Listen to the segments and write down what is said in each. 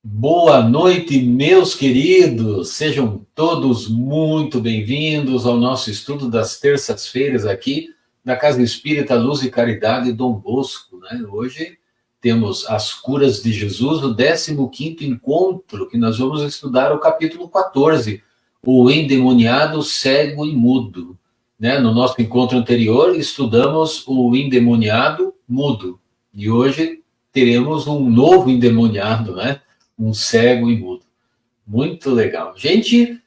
Boa noite, meus queridos. Sejam todos muito bem-vindos ao nosso estudo das terças-feiras aqui da Casa Espírita Luz e Caridade Dom Bosco, né? Hoje temos as curas de Jesus, o 15º encontro, que nós vamos estudar o capítulo 14, o endemoniado cego e mudo, né? No nosso encontro anterior estudamos o endemoniado mudo e hoje teremos um novo endemoniado, né? Um cego e mudo. Muito legal. Gente,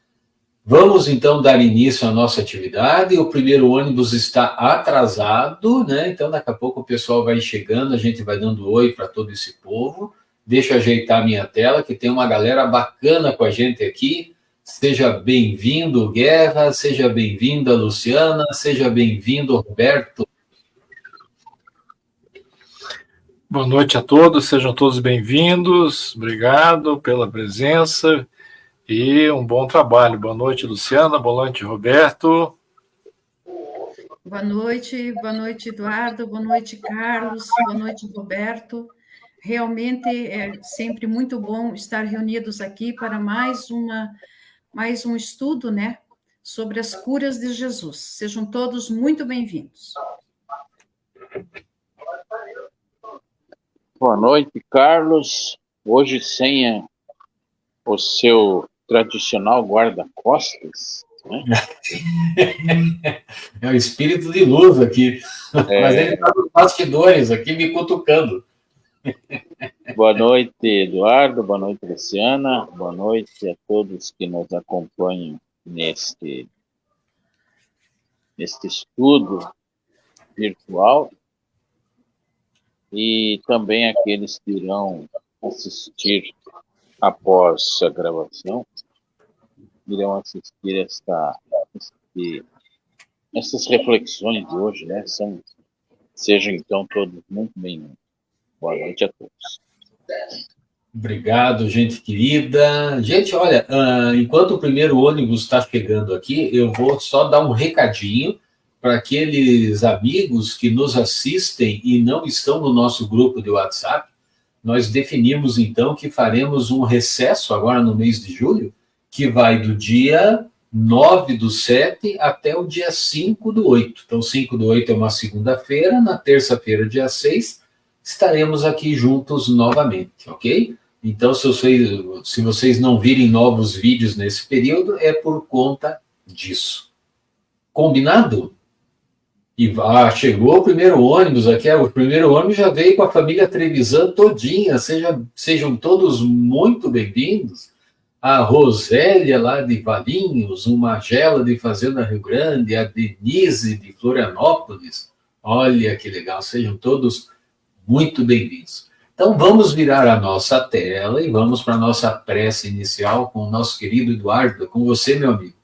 vamos então dar início à nossa atividade. O primeiro ônibus está atrasado, né? Então daqui a pouco o pessoal vai chegando, a gente vai dando oi para todo esse povo. Deixa eu ajeitar a minha tela, que tem uma galera bacana com a gente aqui. Seja bem-vindo, Guerra, seja bem-vinda, Luciana, seja bem-vindo, Roberto. Boa noite a todos, sejam todos bem-vindos, obrigado pela presença e um bom trabalho. Boa noite, Luciana, boa noite, Roberto. Boa noite, Eduardo, boa noite, Carlos, boa noite, Roberto. Realmente é sempre muito bom estar reunidos aqui para mais um estudo, né, sobre as curas de Jesus. Sejam todos muito bem-vindos. Boa noite, Carlos. Hoje sem o seu tradicional guarda-costas, né? É o espírito de luz aqui. Mas ele está nos bastidores aqui me cutucando. Boa noite, Eduardo. Boa noite, Luciana. Boa noite a todos que nos acompanham neste estudo virtual. E também aqueles que irão assistir após a gravação, irão assistir essas reflexões de hoje, né? Sejam então todos muito bem-vindos. Boa noite a todos. Obrigado, gente querida. Gente, olha, enquanto o primeiro ônibus está chegando aqui, eu vou só dar um recadinho para aqueles amigos que nos assistem e não estão no nosso grupo de WhatsApp. Nós definimos, então, que faremos um recesso agora no mês de julho, que vai do dia 9/7 até o dia 5/8. Então, 5/8 é uma segunda-feira, na terça-feira, dia 6, estaremos aqui juntos novamente, ok? Então, se vocês não virem novos vídeos nesse período, é por conta disso. Combinado? E chegou o primeiro ônibus aqui, o primeiro ônibus já veio com a família Trevisan todinha, sejam todos muito bem-vindos. A Rosélia lá de Valinhos, o Magela de Fazenda Rio Grande, a Denise de Florianópolis, olha que legal, sejam todos muito bem-vindos. Então vamos virar a nossa tela e vamos para a nossa prece inicial com o nosso querido Eduardo, com você, meu amigo.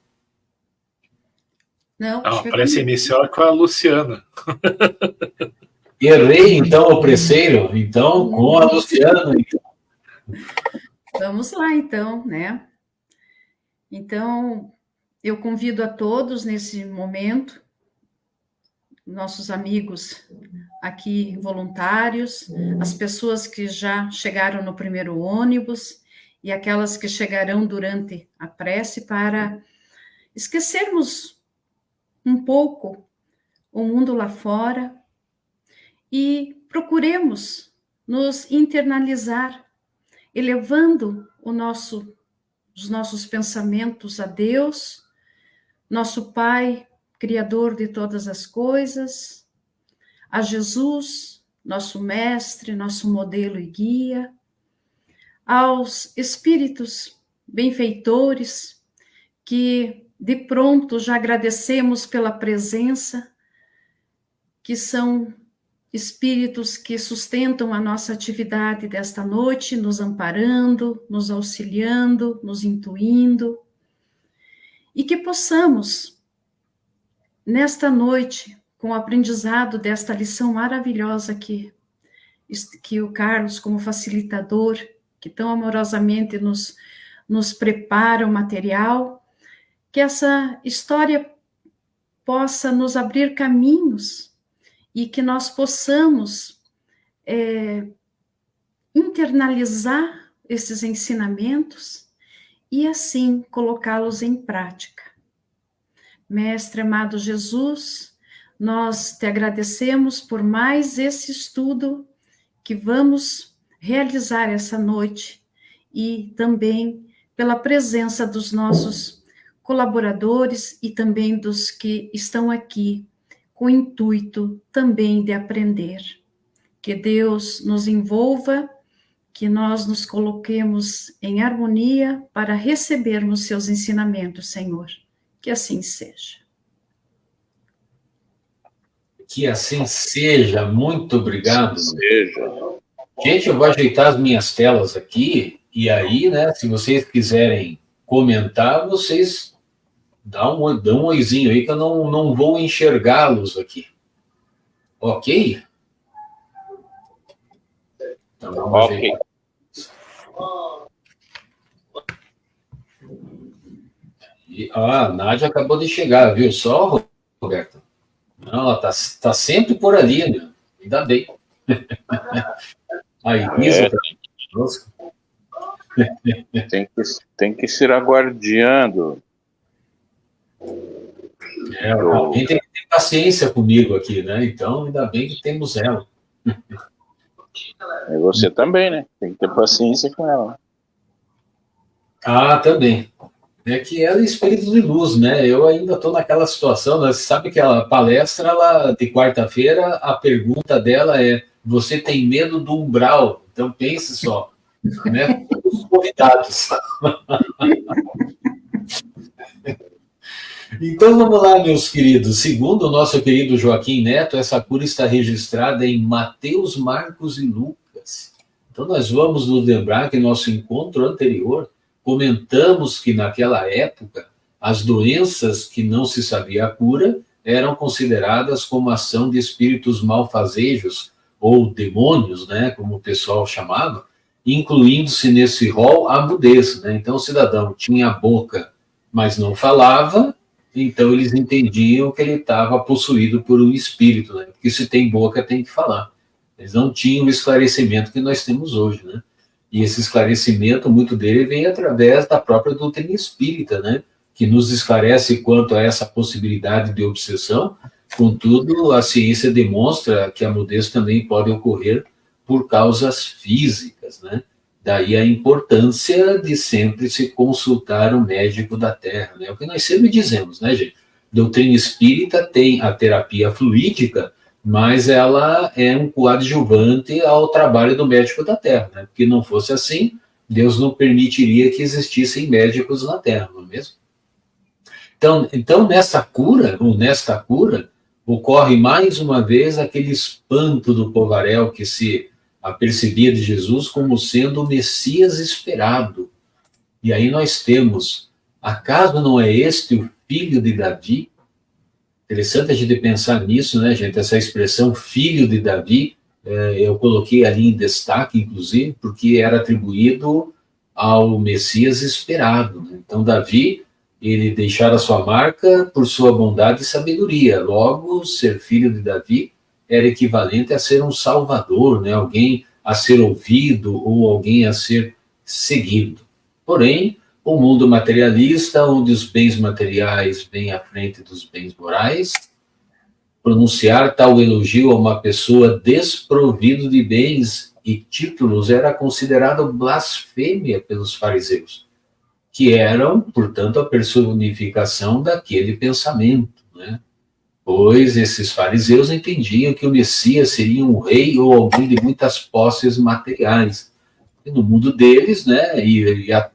Não, a prece inicial é com a Luciana. Errei, então, o preceiro? Então, com a Luciana. Então. Vamos lá, então, né? Então, eu convido a todos nesse momento, nossos amigos aqui voluntários, as pessoas que já chegaram no primeiro ônibus e aquelas que chegarão durante a prece para esquecermos um pouco o mundo lá fora e procuremos nos internalizar, elevando os nossos pensamentos a Deus, nosso Pai, Criador de todas as coisas, a Jesus, nosso Mestre, nosso modelo e guia, aos espíritos benfeitores que de pronto já agradecemos pela presença, que são espíritos que sustentam a nossa atividade desta noite, nos amparando, nos auxiliando, nos intuindo, e que possamos, nesta noite, com o aprendizado desta lição maravilhosa que o Carlos, como facilitador, que tão amorosamente nos prepara o material, que essa história possa nos abrir caminhos e que nós possamos internalizar esses ensinamentos e assim colocá-los em prática. Mestre amado Jesus, nós te agradecemos por mais esse estudo que vamos realizar essa noite e também pela presença dos nossos colaboradores e também dos que estão aqui com o intuito também de aprender. Que Deus nos envolva, que nós nos coloquemos em harmonia para recebermos seus ensinamentos, Senhor. Que assim seja. Que assim seja. Muito obrigado. Seja. Gente, eu vou ajeitar as minhas telas aqui, e aí, né, se vocês quiserem comentar, vocês dão um oizinho aí, que eu não vou enxergá-los aqui. Ok? Então, vamos ajeitar. A Nádia acabou de chegar, viu só, Roberto? Não, ela tá sempre por ali, né? Ainda bem. Aí, tem que ser aguardando. Alguém tem que ter paciência comigo aqui, né? Então, ainda bem que temos ela. E você também, né? Tem que ter paciência com ela. Ah, também. É que ela é espírito de luz, né? Eu ainda estou naquela situação, né? Você sabe que a palestra de quarta-feira, a pergunta dela é: você tem medo do umbral? Então pense só, né? Os convidados. Então vamos lá, meus queridos. Segundo o nosso querido Joaquim Neto, essa cura está registrada em Mateus, Marcos e Lucas. Então nós vamos nos lembrar que nosso encontro anterior comentamos que naquela época as doenças que não se sabia a cura eram consideradas como ação de espíritos malfazejos ou demônios, né, como o pessoal chamava, incluindo-se nesse rol a mudez, né? Então o cidadão tinha a boca, mas não falava, então eles entendiam que ele estava possuído por um espírito, né? Porque se tem boca tem que falar. Eles não tinham o esclarecimento que nós temos hoje, né? E esse esclarecimento, muito dele, vem através da própria doutrina espírita, né? Que nos esclarece quanto a essa possibilidade de obsessão. Contudo, a ciência demonstra que a mudez também pode ocorrer por causas físicas, né? Daí a importância de sempre se consultar o médico da Terra, né? É o que nós sempre dizemos, né, gente? Doutrina espírita tem a terapia fluídica, mas ela é um coadjuvante ao trabalho do médico da Terra, né? Porque não fosse assim, Deus não permitiria que existissem médicos na Terra, não é mesmo? Então nesta cura, ocorre mais uma vez aquele espanto do povaréu que se apercebia de Jesus como sendo o Messias esperado. E aí nós temos, acaso não é este o filho de Davi? Interessante a gente pensar nisso, né, gente? Essa expressão filho de Davi, eu coloquei ali em destaque, inclusive, porque era atribuído ao Messias esperado, né? Então, Davi, ele deixara sua marca por sua bondade e sabedoria. Logo, ser filho de Davi era equivalente a ser um salvador, né? Alguém a ser ouvido ou alguém a ser seguido. Porém, o mundo materialista, onde os bens materiais vêm à frente dos bens morais, pronunciar tal elogio a uma pessoa desprovida de bens e títulos era considerado blasfêmia pelos fariseus, que eram, portanto, a personificação daquele pensamento, né? Pois esses fariseus entendiam que o Messias seria um rei ou alguém de muitas posses materiais. E no mundo deles, né, e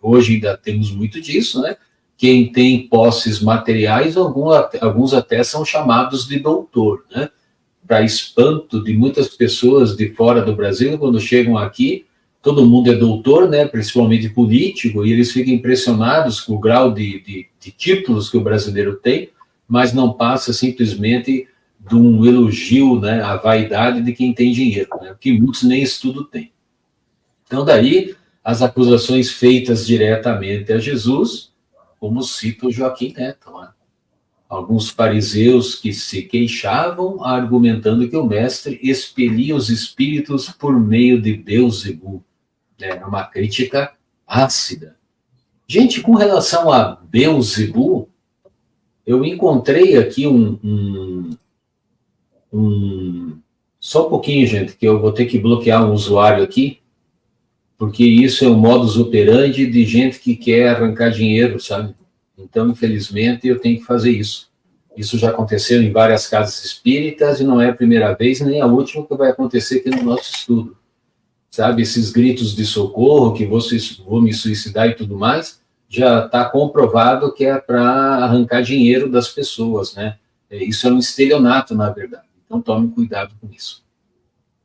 hoje ainda temos muito disso, né, quem tem posses materiais, alguns até são chamados de doutor, né, para espanto de muitas pessoas de fora do Brasil, quando chegam aqui, todo mundo é doutor, né, principalmente político, e eles ficam impressionados com o grau de títulos que o brasileiro tem, mas não passa simplesmente de um elogio, né, à vaidade de quem tem dinheiro, né, porque muitos nem estudo têm. Então, daí, as acusações feitas diretamente a Jesus, como cita o Joaquim Neto, né? Alguns fariseus que se queixavam, argumentando que o mestre expelia os espíritos por meio de Beelzebul, Era uma crítica ácida. Gente, com relação a Beelzebub, eu encontrei aqui só um pouquinho, gente, que eu vou ter que bloquear um usuário aqui, porque isso é um modus operandi de gente que quer arrancar dinheiro, sabe? Então, infelizmente, eu tenho que fazer isso. Isso já aconteceu em várias casas espíritas e não é a primeira vez, nem a última que vai acontecer aqui no nosso estudo. Sabe, esses gritos de socorro, que vou me suicidar e tudo mais, já está comprovado que é para arrancar dinheiro das pessoas, né? Isso é um estelionato, na verdade. Então, tome cuidado com isso.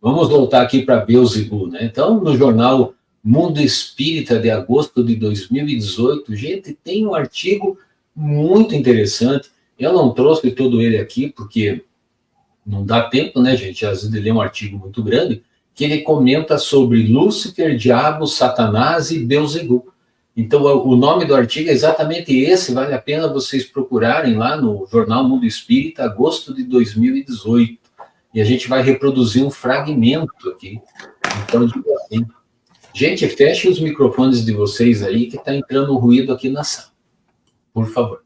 Vamos voltar aqui para Beelzebub, né? Então, no jornal Mundo Espírita de agosto de 2018, gente, tem um artigo muito interessante. Eu não trouxe todo ele aqui, porque não dá tempo, né, gente? Às vezes ele é um artigo muito grande, que ele comenta sobre Lúcifer, Diabo, Satanás e Beelzebub. Então, o nome do artigo é exatamente esse, vale a pena vocês procurarem lá no jornal Mundo Espírita, agosto de 2018. E a gente vai reproduzir um fragmento aqui. Então, digo assim, gente, feche os microfones de vocês aí, que está entrando ruído aqui na sala. Por favor.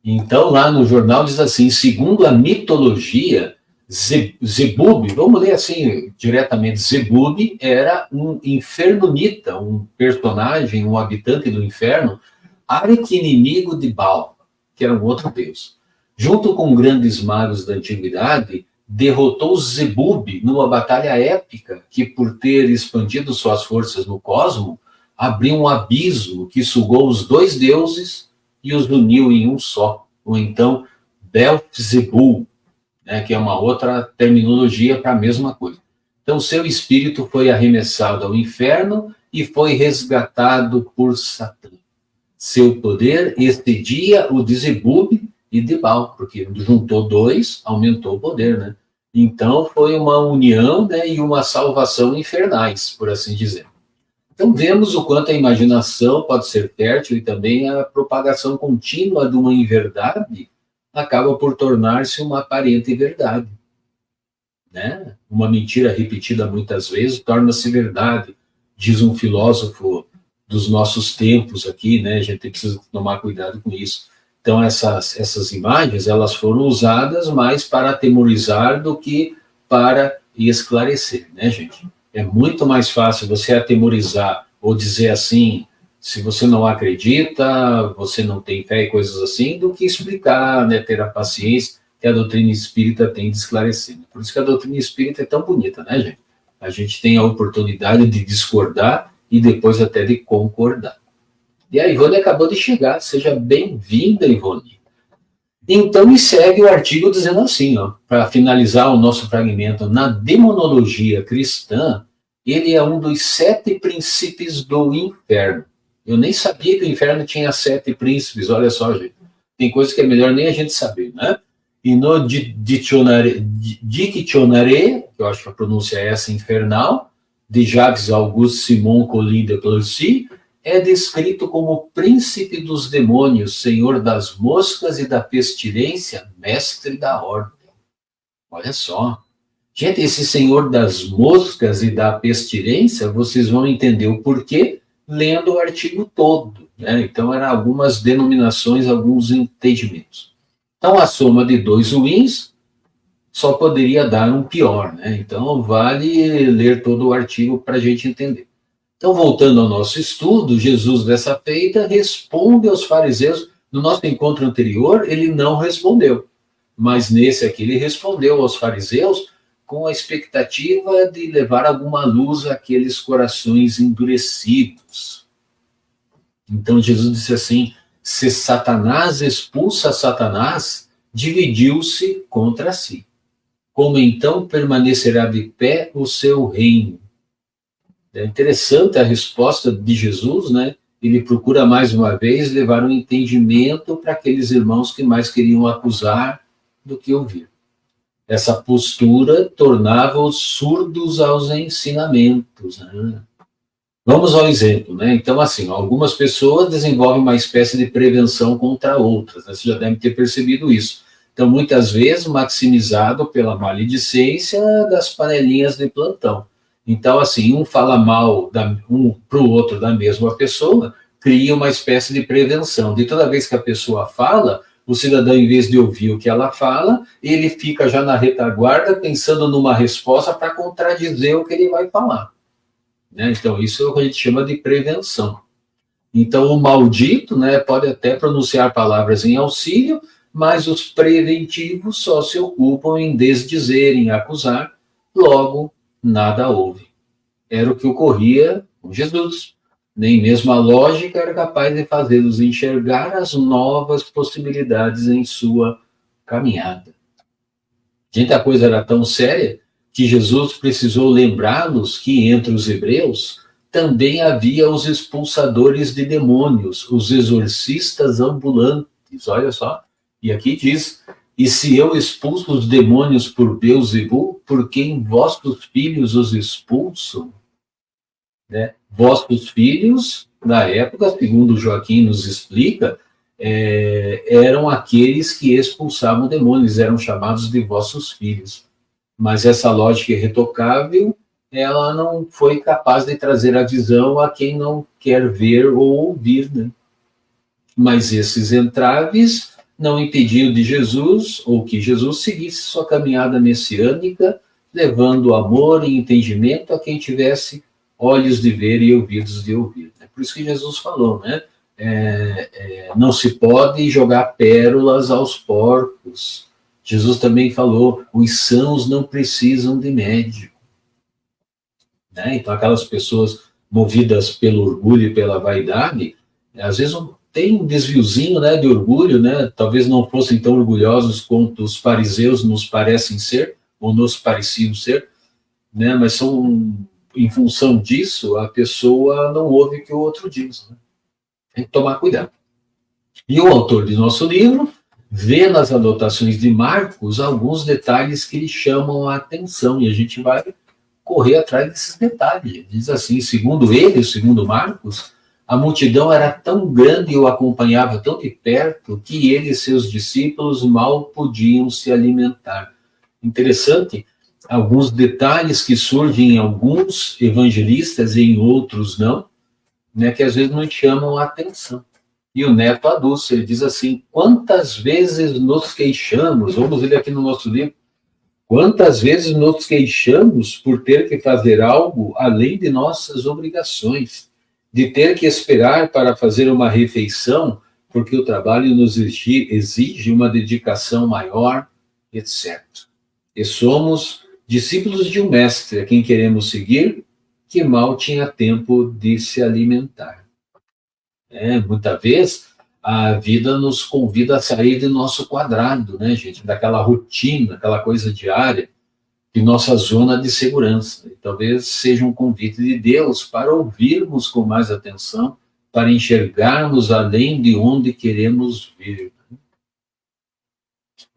Então, lá no jornal diz assim, segundo a mitologia, Zebub, vamos ler assim diretamente, Zebub era um infernonita, um personagem, um habitante do inferno, arqui-inimigo de Baal, que era um outro deus. Junto com grandes magos da antiguidade, derrotou Zebub numa batalha épica que, por ter expandido suas forças no cosmo, abriu um abismo que sugou os dois deuses e os uniu em um só, ou então Beelzebub, né, que é uma outra terminologia para a mesma coisa. Então, seu espírito foi arremessado ao inferno e foi resgatado por Satã. Seu poder excedia o de Zebub e de Baal, porque juntou dois, aumentou o poder, né? Então, foi uma união, né, e uma salvação infernais, por assim dizer. Então, vemos o quanto a imaginação pode ser fértil e também a propagação contínua de uma inverdade acaba por tornar-se uma aparente verdade, né? Uma mentira repetida muitas vezes torna-se verdade, diz um filósofo dos nossos tempos aqui, né? A gente precisa tomar cuidado com isso. Então, essas imagens, elas foram usadas mais para atemorizar do que para esclarecer, né, gente? É muito mais fácil você atemorizar ou dizer assim, se você não acredita, você não tem fé e coisas assim, do que explicar, né, ter a paciência que a doutrina espírita tem de esclarecer. Por isso que a doutrina espírita é tão bonita, né, gente? A gente tem a oportunidade de discordar e depois até de concordar. E a Ivone acabou de chegar, seja bem-vinda, Ivone. Então, me segue o artigo dizendo assim, ó, para finalizar o nosso fragmento, na demonologia cristã, ele é um dos 7 príncipes do inferno. Eu nem sabia que o inferno tinha 7 príncipes, olha só, gente. Tem coisa que é melhor nem a gente saber, né? E no Dictionnaire, que eu acho que a pronúncia é essa, infernal, de Jacques Auguste Simon Colin de Clausy, é descrito como príncipe dos demônios, senhor das moscas e da pestilência, mestre da ordem. Olha só. Gente, esse senhor das moscas e da pestilência, vocês vão entender o porquê lendo o artigo todo, né? Então, eram algumas denominações, alguns entendimentos. Então, a soma de 2 ruins só poderia dar um pior, né? Então, vale ler todo o artigo para a gente entender. Então, voltando ao nosso estudo, Jesus, dessa feita, responde aos fariseus. No nosso encontro anterior, ele não respondeu, mas nesse aqui ele respondeu aos fariseus com a expectativa de levar alguma luz àqueles corações endurecidos. Então, Jesus disse assim, se Satanás expulsa Satanás, dividiu-se contra si. Como então permanecerá de pé o seu reino? É interessante a resposta de Jesus, né? Ele procura mais uma vez levar um entendimento para aqueles irmãos que mais queriam acusar do que ouvir. Essa postura tornava-os surdos aos ensinamentos, né? Vamos ao exemplo, né? Então, assim, algumas pessoas desenvolvem uma espécie de prevenção contra outras, né? Você já deve ter percebido isso. Então, muitas vezes, maximizado pela maledicência das panelinhas de plantão. Então, assim, um fala mal um para o outro da mesma pessoa, cria uma espécie de prevenção. De toda vez que a pessoa fala, o cidadão, em vez de ouvir o que ela fala, ele fica já na retaguarda pensando numa resposta para contradizer o que ele vai falar. Né? Então, isso é o que a gente chama de prevenção. Então, o maldito, né, pode até pronunciar palavras em auxílio, mas os preventivos só se ocupam em desdizer, em acusar, logo nada houve. Era o que ocorria com Jesus. Nem mesmo a lógica era capaz de fazê-los enxergar as novas possibilidades em sua caminhada. Gente, a coisa era tão séria que Jesus precisou lembrá-los que entre os hebreus também havia os expulsadores de demônios, os exorcistas ambulantes, olha só. E aqui diz, e se eu expulso os demônios por Beelzebul, por quem vossos filhos os expulsam? Né? Vossos filhos, na época, segundo Joaquim nos explica, eram aqueles que expulsavam demônios, eram chamados de vossos filhos. Mas essa lógica irretocável, ela não foi capaz de trazer a visão a quem não quer ver ou ouvir. Né? Mas esses entraves não impediam de Jesus, ou que Jesus seguisse sua caminhada messiânica, levando amor e entendimento a quem tivesse olhos de ver e ouvidos de ouvir. É por isso que Jesus falou, né? Não se pode jogar pérolas aos porcos. Jesus também falou, os sãos não precisam de médico. Né? Então, aquelas pessoas movidas pelo orgulho e pela vaidade, às vezes tem um desviozinho, né, de orgulho, né? Talvez não fossem tão orgulhosos quanto os fariseus nos parecem ser, ou nos pareciam ser, né? Mas são, em função disso, a pessoa não ouve o que o outro diz. Né? Tem que tomar cuidado. E o autor de nosso livro vê nas anotações de Marcos alguns detalhes que lhe chamam a atenção, e a gente vai correr atrás desses detalhes. Diz assim, segundo ele, segundo Marcos, a multidão era tão grande e o acompanhava tão de perto que ele e seus discípulos mal podiam se alimentar. Interessante, alguns detalhes que surgem em alguns evangelistas e em outros não, né, que às vezes não chamam a atenção. E o Neto Adulto, ele diz assim, quantas vezes nos queixamos, vamos ler aqui no nosso livro, quantas vezes nos queixamos por ter que fazer algo além de nossas obrigações, de ter que esperar para fazer uma refeição, porque o trabalho nos exige uma dedicação maior, etc. E somos discípulos de um mestre a quem queremos seguir, que mal tinha tempo de se alimentar. Muitas vezes, a vida nos convida a sair do nosso quadrado, né, gente? Daquela rotina, aquela coisa diária, de nossa zona de segurança. E talvez seja um convite de Deus para ouvirmos com mais atenção, para enxergarmos além de onde queremos vir.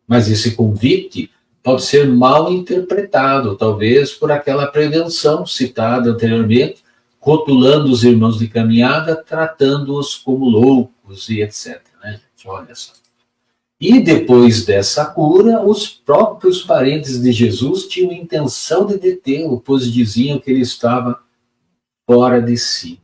Mas esse convite pode ser mal interpretado, talvez por aquela prevenção citada anteriormente, rotulando os irmãos de caminhada, tratando-os como loucos e etc. Né, gente? Olha só. E depois dessa cura, os próprios parentes de Jesus tinham intenção de detê-lo, pois diziam que ele estava fora de si.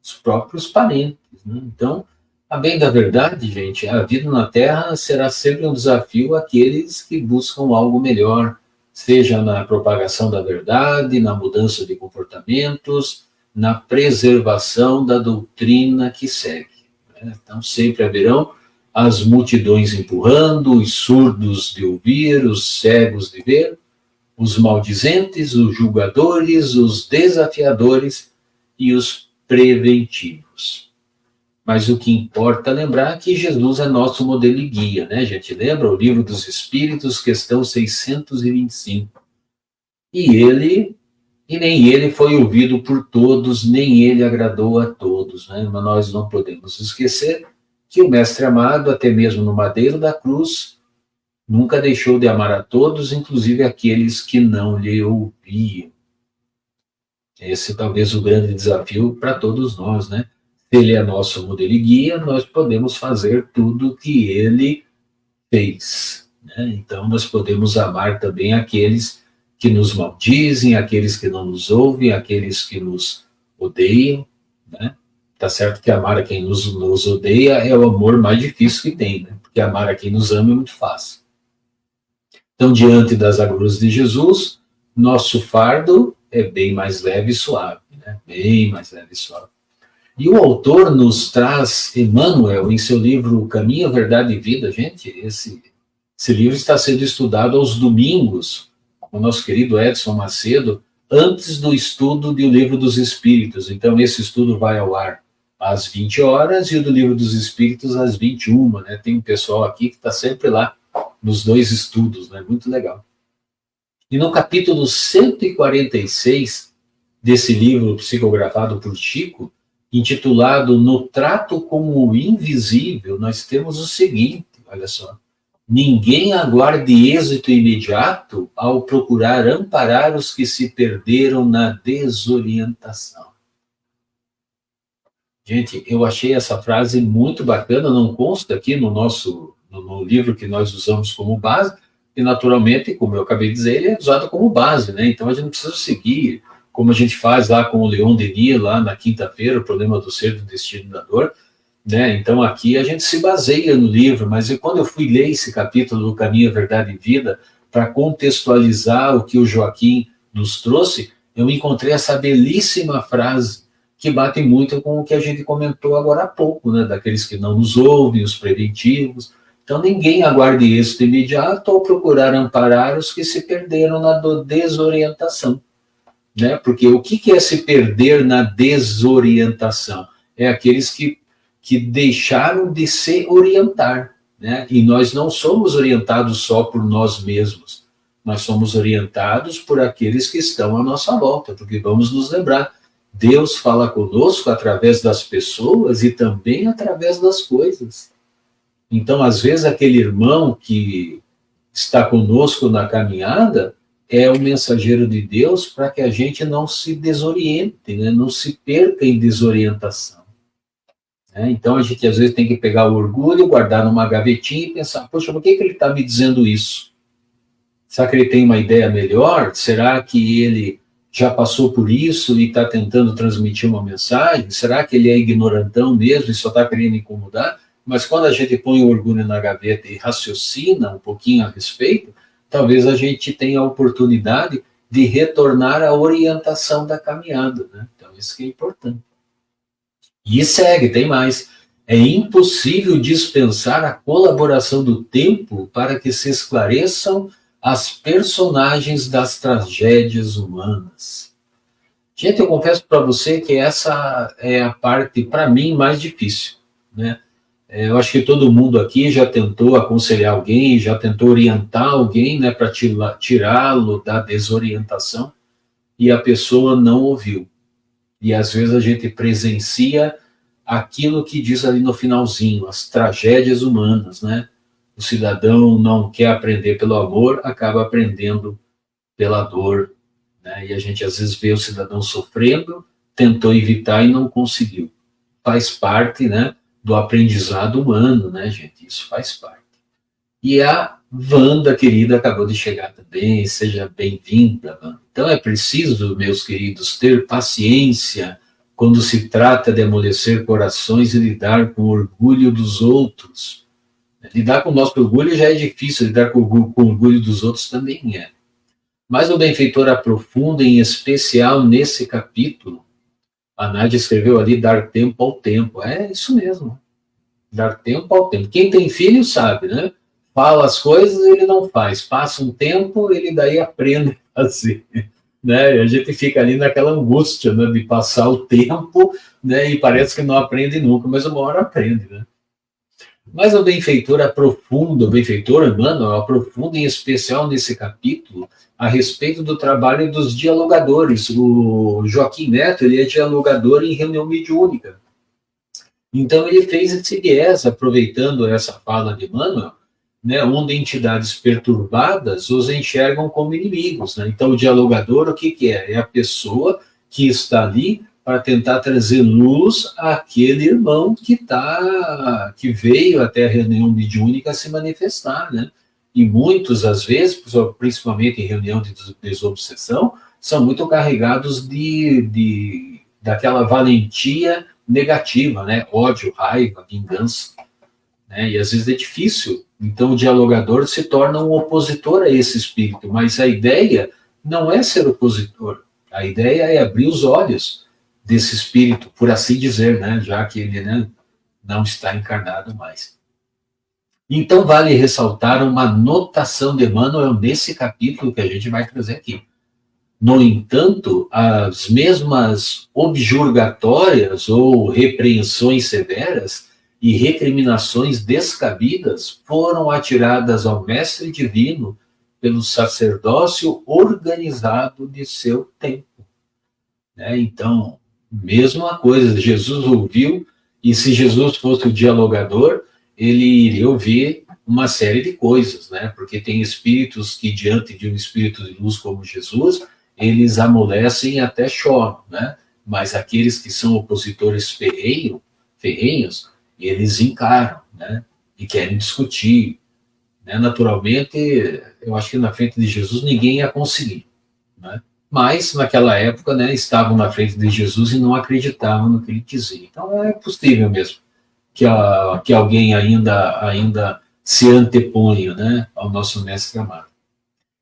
Os próprios parentes. Né? Então, a bem da verdade, gente, a vida na Terra será sempre um desafio àqueles que buscam algo melhor, seja na propagação da verdade, na mudança de comportamentos, na preservação da doutrina que segue. Né? Então, sempre haverão as multidões empurrando, os surdos de ouvir, os cegos de ver, os maldizentes, os julgadores, os desafiadores e os preventivos. Mas o que importa lembrar é que Jesus é nosso modelo e guia, né, gente? Lembra o Livro dos Espíritos, questão 625. E nem ele foi ouvido por todos, nem ele agradou a todos, né? Mas nós não podemos esquecer que o Mestre amado, até mesmo no madeiro da cruz, nunca deixou de amar a todos, inclusive aqueles que não lhe ouviam. Esse é talvez o grande desafio para todos nós, né? Se ele é nosso modelo e guia, nós podemos fazer tudo o que ele fez. Né? Então, nós podemos amar também aqueles que nos maldizem, aqueles que não nos ouvem, aqueles que nos odeiam, né? Tá certo que amar a quem nos odeia é o amor mais difícil que tem, né? Porque amar a quem nos ama é muito fácil. Então, diante das agruras de Jesus, nosso fardo é bem mais leve e suave, né? Bem mais leve e suave. E o autor nos traz, Emmanuel, em seu livro Caminho, Verdade e Vida, gente, esse livro está sendo estudado aos domingos, com o nosso querido Edson Macedo, antes do estudo do Livro dos Espíritos. Então, esse estudo vai ao ar às 20 horas e o do Livro dos Espíritos às 21, né? Tem um pessoal aqui que está sempre lá nos dois estudos, né? Muito legal. E no capítulo 146 desse livro psicografado por Chico, intitulado No Trato com o Invisível, nós temos o seguinte, olha só: ninguém aguarde êxito imediato ao procurar amparar os que se perderam na desorientação. Gente, eu achei essa frase muito bacana, não consta aqui no livro que nós usamos como base, e naturalmente, como eu acabei de dizer, ele é usado como base, né? Então a gente não precisa seguir, como a gente faz lá com o Leon Denis, lá na quinta-feira, o problema do ser, do destino, da dor, né? Então aqui a gente se baseia no livro, mas quando eu fui ler esse capítulo do Caminho, Verdade e Vida, para contextualizar o que o Joaquim nos trouxe, eu encontrei essa belíssima frase, que bate muito com o que a gente comentou agora há pouco, né? Daqueles que não nos ouvem, os preventivos. Então, ninguém aguarde êxito imediato ao procurar amparar os que se perderam na desorientação, né? Porque o que é se perder na desorientação? É aqueles que deixaram de se orientar, né? E nós não somos orientados só por nós mesmos, nós somos orientados por aqueles que estão à nossa volta, porque vamos nos lembrar, Deus fala conosco através das pessoas e também através das coisas. Então, às vezes, aquele irmão que está conosco na caminhada é o mensageiro de Deus para que a gente não se desoriente, né? Não se perca em desorientação. Né? Então, a gente, às vezes, tem que pegar o orgulho, guardar numa gavetinha e pensar, poxa, por que ele está me dizendo isso? Será que ele tem uma ideia melhor? Será que ele já passou por isso e está tentando transmitir uma mensagem? Será que ele é ignorantão mesmo e só está querendo incomodar? Mas quando a gente põe o orgulho na gaveta e raciocina um pouquinho a respeito, talvez a gente tenha a oportunidade de retornar à orientação da caminhada, né? Então, isso que é importante. E segue, tem mais. É impossível dispensar a colaboração do tempo para que se esclareçam as personagens das tragédias humanas. Gente, eu confesso para você que essa é a parte, para mim, mais difícil, né? Eu acho que todo mundo aqui já tentou aconselhar alguém, já tentou orientar alguém, né, para tirá-lo da desorientação, e a pessoa não ouviu. E às vezes a gente presencia aquilo que diz ali no finalzinho, as tragédias humanas, né? O cidadão não quer aprender pelo amor, acaba aprendendo pela dor, né? E a gente às vezes vê o cidadão sofrendo, tentou evitar e não conseguiu. Faz parte, né, do aprendizado humano, né, gente? Isso faz parte. E a Wanda, querida, acabou de chegar também. Seja bem-vinda, Wanda. Então é preciso, meus queridos, ter paciência quando se trata de amolecer corações e lidar com o orgulho dos outros. Lidar com o nosso orgulho já é difícil, lidar com o orgulho dos outros também é. Mas o benfeitor aprofunda, em especial nesse capítulo. A Nádia escreveu ali, dar tempo ao tempo. É isso mesmo, dar tempo ao tempo. Quem tem filho sabe, né? Fala as coisas, ele não faz. Passa um tempo, ele daí aprende a fazer. Né? A gente fica ali naquela angústia, né, de passar o tempo, né, e parece que não aprende nunca, mas uma hora aprende, né? Mas o benfeitor aprofunda, o benfeitor Emmanuel aprofunda em especial nesse capítulo a respeito do trabalho dos dialogadores. O Joaquim Neto, ele é dialogador em reunião mediúnica. Então ele fez esse viés, aproveitando essa fala de Emmanuel, né, onde entidades perturbadas os enxergam como inimigos, né? Então o dialogador, o que é? É a pessoa que está ali para tentar trazer luz àquele irmão que veio até a reunião mediúnica se manifestar, né? E muitos, às vezes, principalmente em reunião de desobsessão, são muito carregados daquela valentia negativa, né? Ódio, raiva, vingança, né? E às vezes é difícil. Então o dialogador se torna um opositor a esse espírito, mas a ideia não é ser opositor. A ideia é abrir os olhos desse espírito, por assim dizer, né? Já que ele, né, não está encarnado mais. Então vale ressaltar uma notação de Emmanuel nesse capítulo que a gente vai trazer aqui. No entanto, as mesmas objurgatórias ou repreensões severas e recriminações descabidas foram atiradas ao Mestre Divino pelo sacerdócio organizado de seu tempo. Né? Então, mesma coisa, Jesus ouviu, e se Jesus fosse o dialogador, ele iria ouvir uma série de coisas, né? Porque tem espíritos que, diante de um espírito de luz como Jesus, eles amolecem e até choram, né? Mas aqueles que são opositores ferrenhos, eles encaram, né? E querem discutir, né? Naturalmente, eu acho que na frente de Jesus ninguém ia conseguir, né? Mas, naquela época, né, estavam na frente de Jesus e não acreditavam no que ele dizia. Então, é possível mesmo que alguém ainda se anteponha, né, ao nosso mestre amado.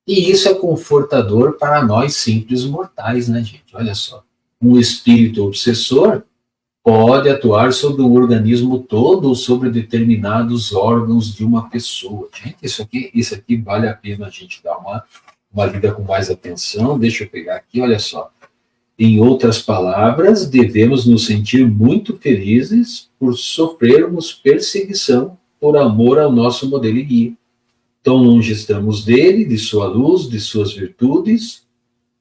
E isso é confortador para nós simples mortais, né, gente? Olha só. Um espírito obsessor pode atuar sobre o organismo todo ou sobre determinados órgãos de uma pessoa. Gente, isso aqui vale a pena a gente dar uma lida com mais atenção. Deixa eu pegar aqui, olha só. Em outras palavras, devemos nos sentir muito felizes por sofrermos perseguição por amor ao nosso modelo e guia. Tão longe estamos dele, de sua luz, de suas virtudes,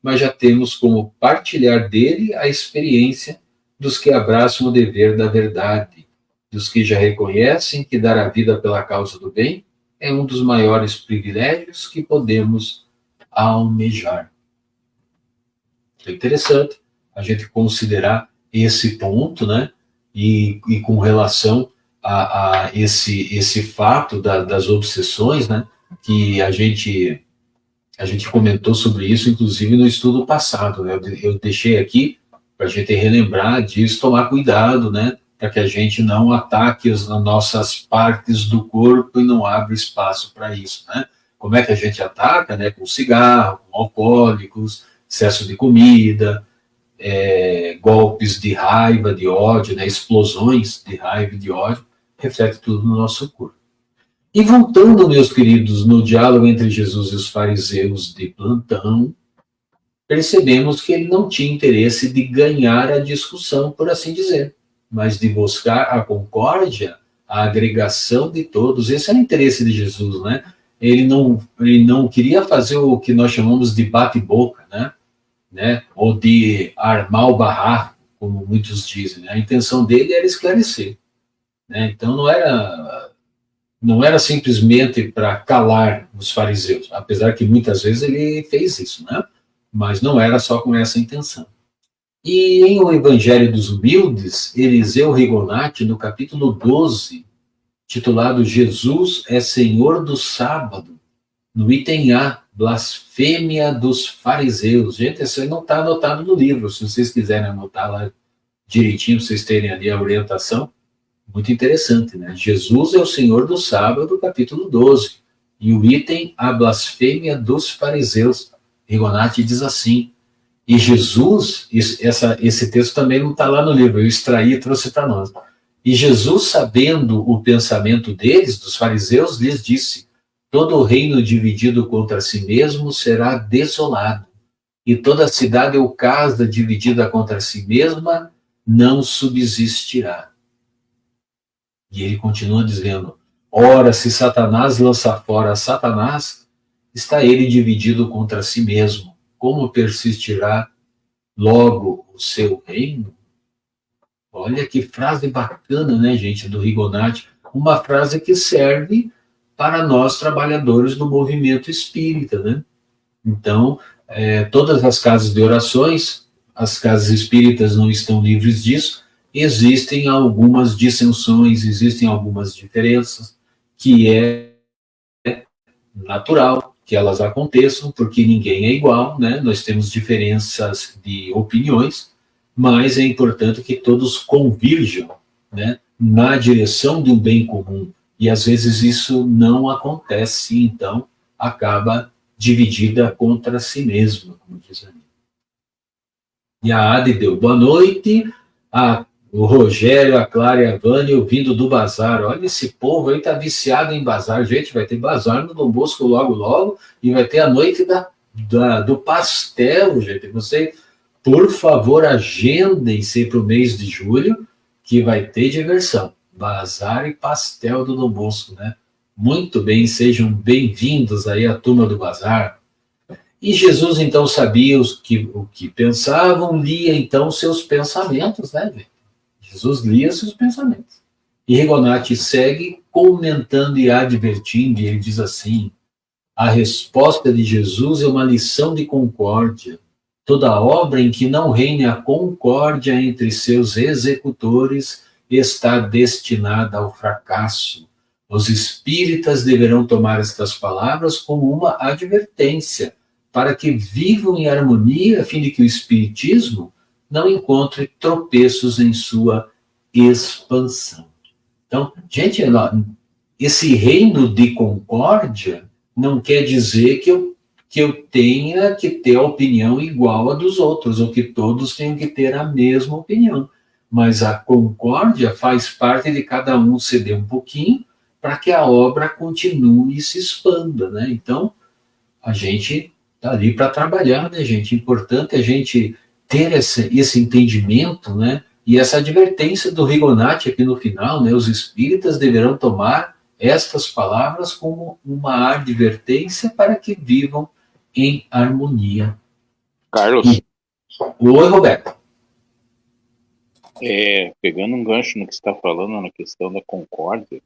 mas já temos como partilhar dele a experiência dos que abraçam o dever da verdade, dos que já reconhecem que dar a vida pela causa do bem é um dos maiores privilégios que podemos almejar. É interessante a gente considerar esse ponto, né? E com relação a esse fato das obsessões, né? Que a gente comentou sobre isso, inclusive no estudo passado, né? Eu deixei aqui para a gente relembrar disso, tomar cuidado, né? Para que a gente não ataque as nossas partes do corpo e não abra espaço para isso, né? Como é que a gente ataca, né? Com cigarro, com alcoólicos, excesso de comida, golpes de raiva, de ódio, né? Explosões de raiva e de ódio, reflete tudo no nosso corpo. E voltando, meus queridos, no diálogo entre Jesus e os fariseus de plantão, percebemos que ele não tinha interesse de ganhar a discussão, por assim dizer, mas de buscar a concórdia, a agregação de todos. Esse é o interesse de Jesus, né? Ele não queria fazer o que nós chamamos de bate-boca, né? Ou de armar o barraco, como muitos dizem, né? A intenção dele era esclarecer, né? Então não era simplesmente para calar os fariseus, apesar que muitas vezes ele fez isso, né? Mas não era só com essa intenção. E em O Evangelho dos Humildes, Eliseu Rigonati, no capítulo 12, titulado Jesus é Senhor do Sábado, no item A, blasfêmia dos fariseus. Gente, isso aí não está anotado no livro, se vocês quiserem anotar lá direitinho, para vocês terem ali a orientação. Muito interessante, né? Jesus é o Senhor do Sábado, capítulo 12. E o item, a blasfêmia dos fariseus. Rigonati diz assim, e Jesus, esse texto também não está lá no livro, eu extraí e trouxe para nós. E Jesus, sabendo o pensamento deles, dos fariseus, lhes disse, todo o reino dividido contra si mesmo será desolado, e toda cidade ou casa dividida contra si mesma não subsistirá. E ele continua dizendo, ora, se Satanás lança fora Satanás, está ele dividido contra si mesmo. Como persistirá logo o seu reino? Olha que frase bacana, né, gente, do Rigonati. Uma frase que serve para nós, trabalhadores do movimento espírita, né? Então, todas as casas de orações, as casas espíritas não estão livres disso, existem algumas dissensões, existem algumas diferenças, que é natural que elas aconteçam, porque ninguém é igual, né? Nós temos diferenças de opiniões, mas é importante que todos convirjam, né, na direção de um bem comum. E às vezes isso não acontece, então acaba dividida contra si mesma, como diz ali. E a Ade deu boa noite, o Rogério, a Clara e a Vânia ouvindo do bazar. Olha, esse povo aí tá viciado em bazar. Gente, vai ter bazar no Dom Bosco logo, logo, e vai ter a noite do pastel, gente. Você, por favor, agendem-se para o mês de julho, que vai ter diversão. Bazar e pastel do Dom Bosco, né? Muito bem, sejam bem-vindos aí à turma do bazar. E Jesus, então, sabia o que pensavam, lia, então, seus pensamentos, né, gente? Jesus lia seus pensamentos. E Rigonati segue comentando e advertindo, e ele diz assim: a resposta de Jesus é uma lição de concórdia. Toda obra em que não reine a concórdia entre seus executores está destinada ao fracasso. Os espíritas deverão tomar estas palavras como uma advertência, para que vivam em harmonia, a fim de que o espiritismo não encontre tropeços em sua expansão. Então, gente, esse reino de concórdia não quer dizer que eu tenha que ter a opinião igual a dos outros, ou que todos tenham que ter a mesma opinião. Mas a concórdia faz parte de cada um ceder um pouquinho para que a obra continue e se expanda, né? Então, a gente está ali para trabalhar, né, gente? Importante a gente ter esse entendimento, né? E essa advertência do Rigonati aqui no final, né? Os espíritas deverão tomar estas palavras como uma advertência para que vivam em harmonia. Carlos. Oi, Roberto. Pegando um gancho no que você está falando, na questão da concórdia,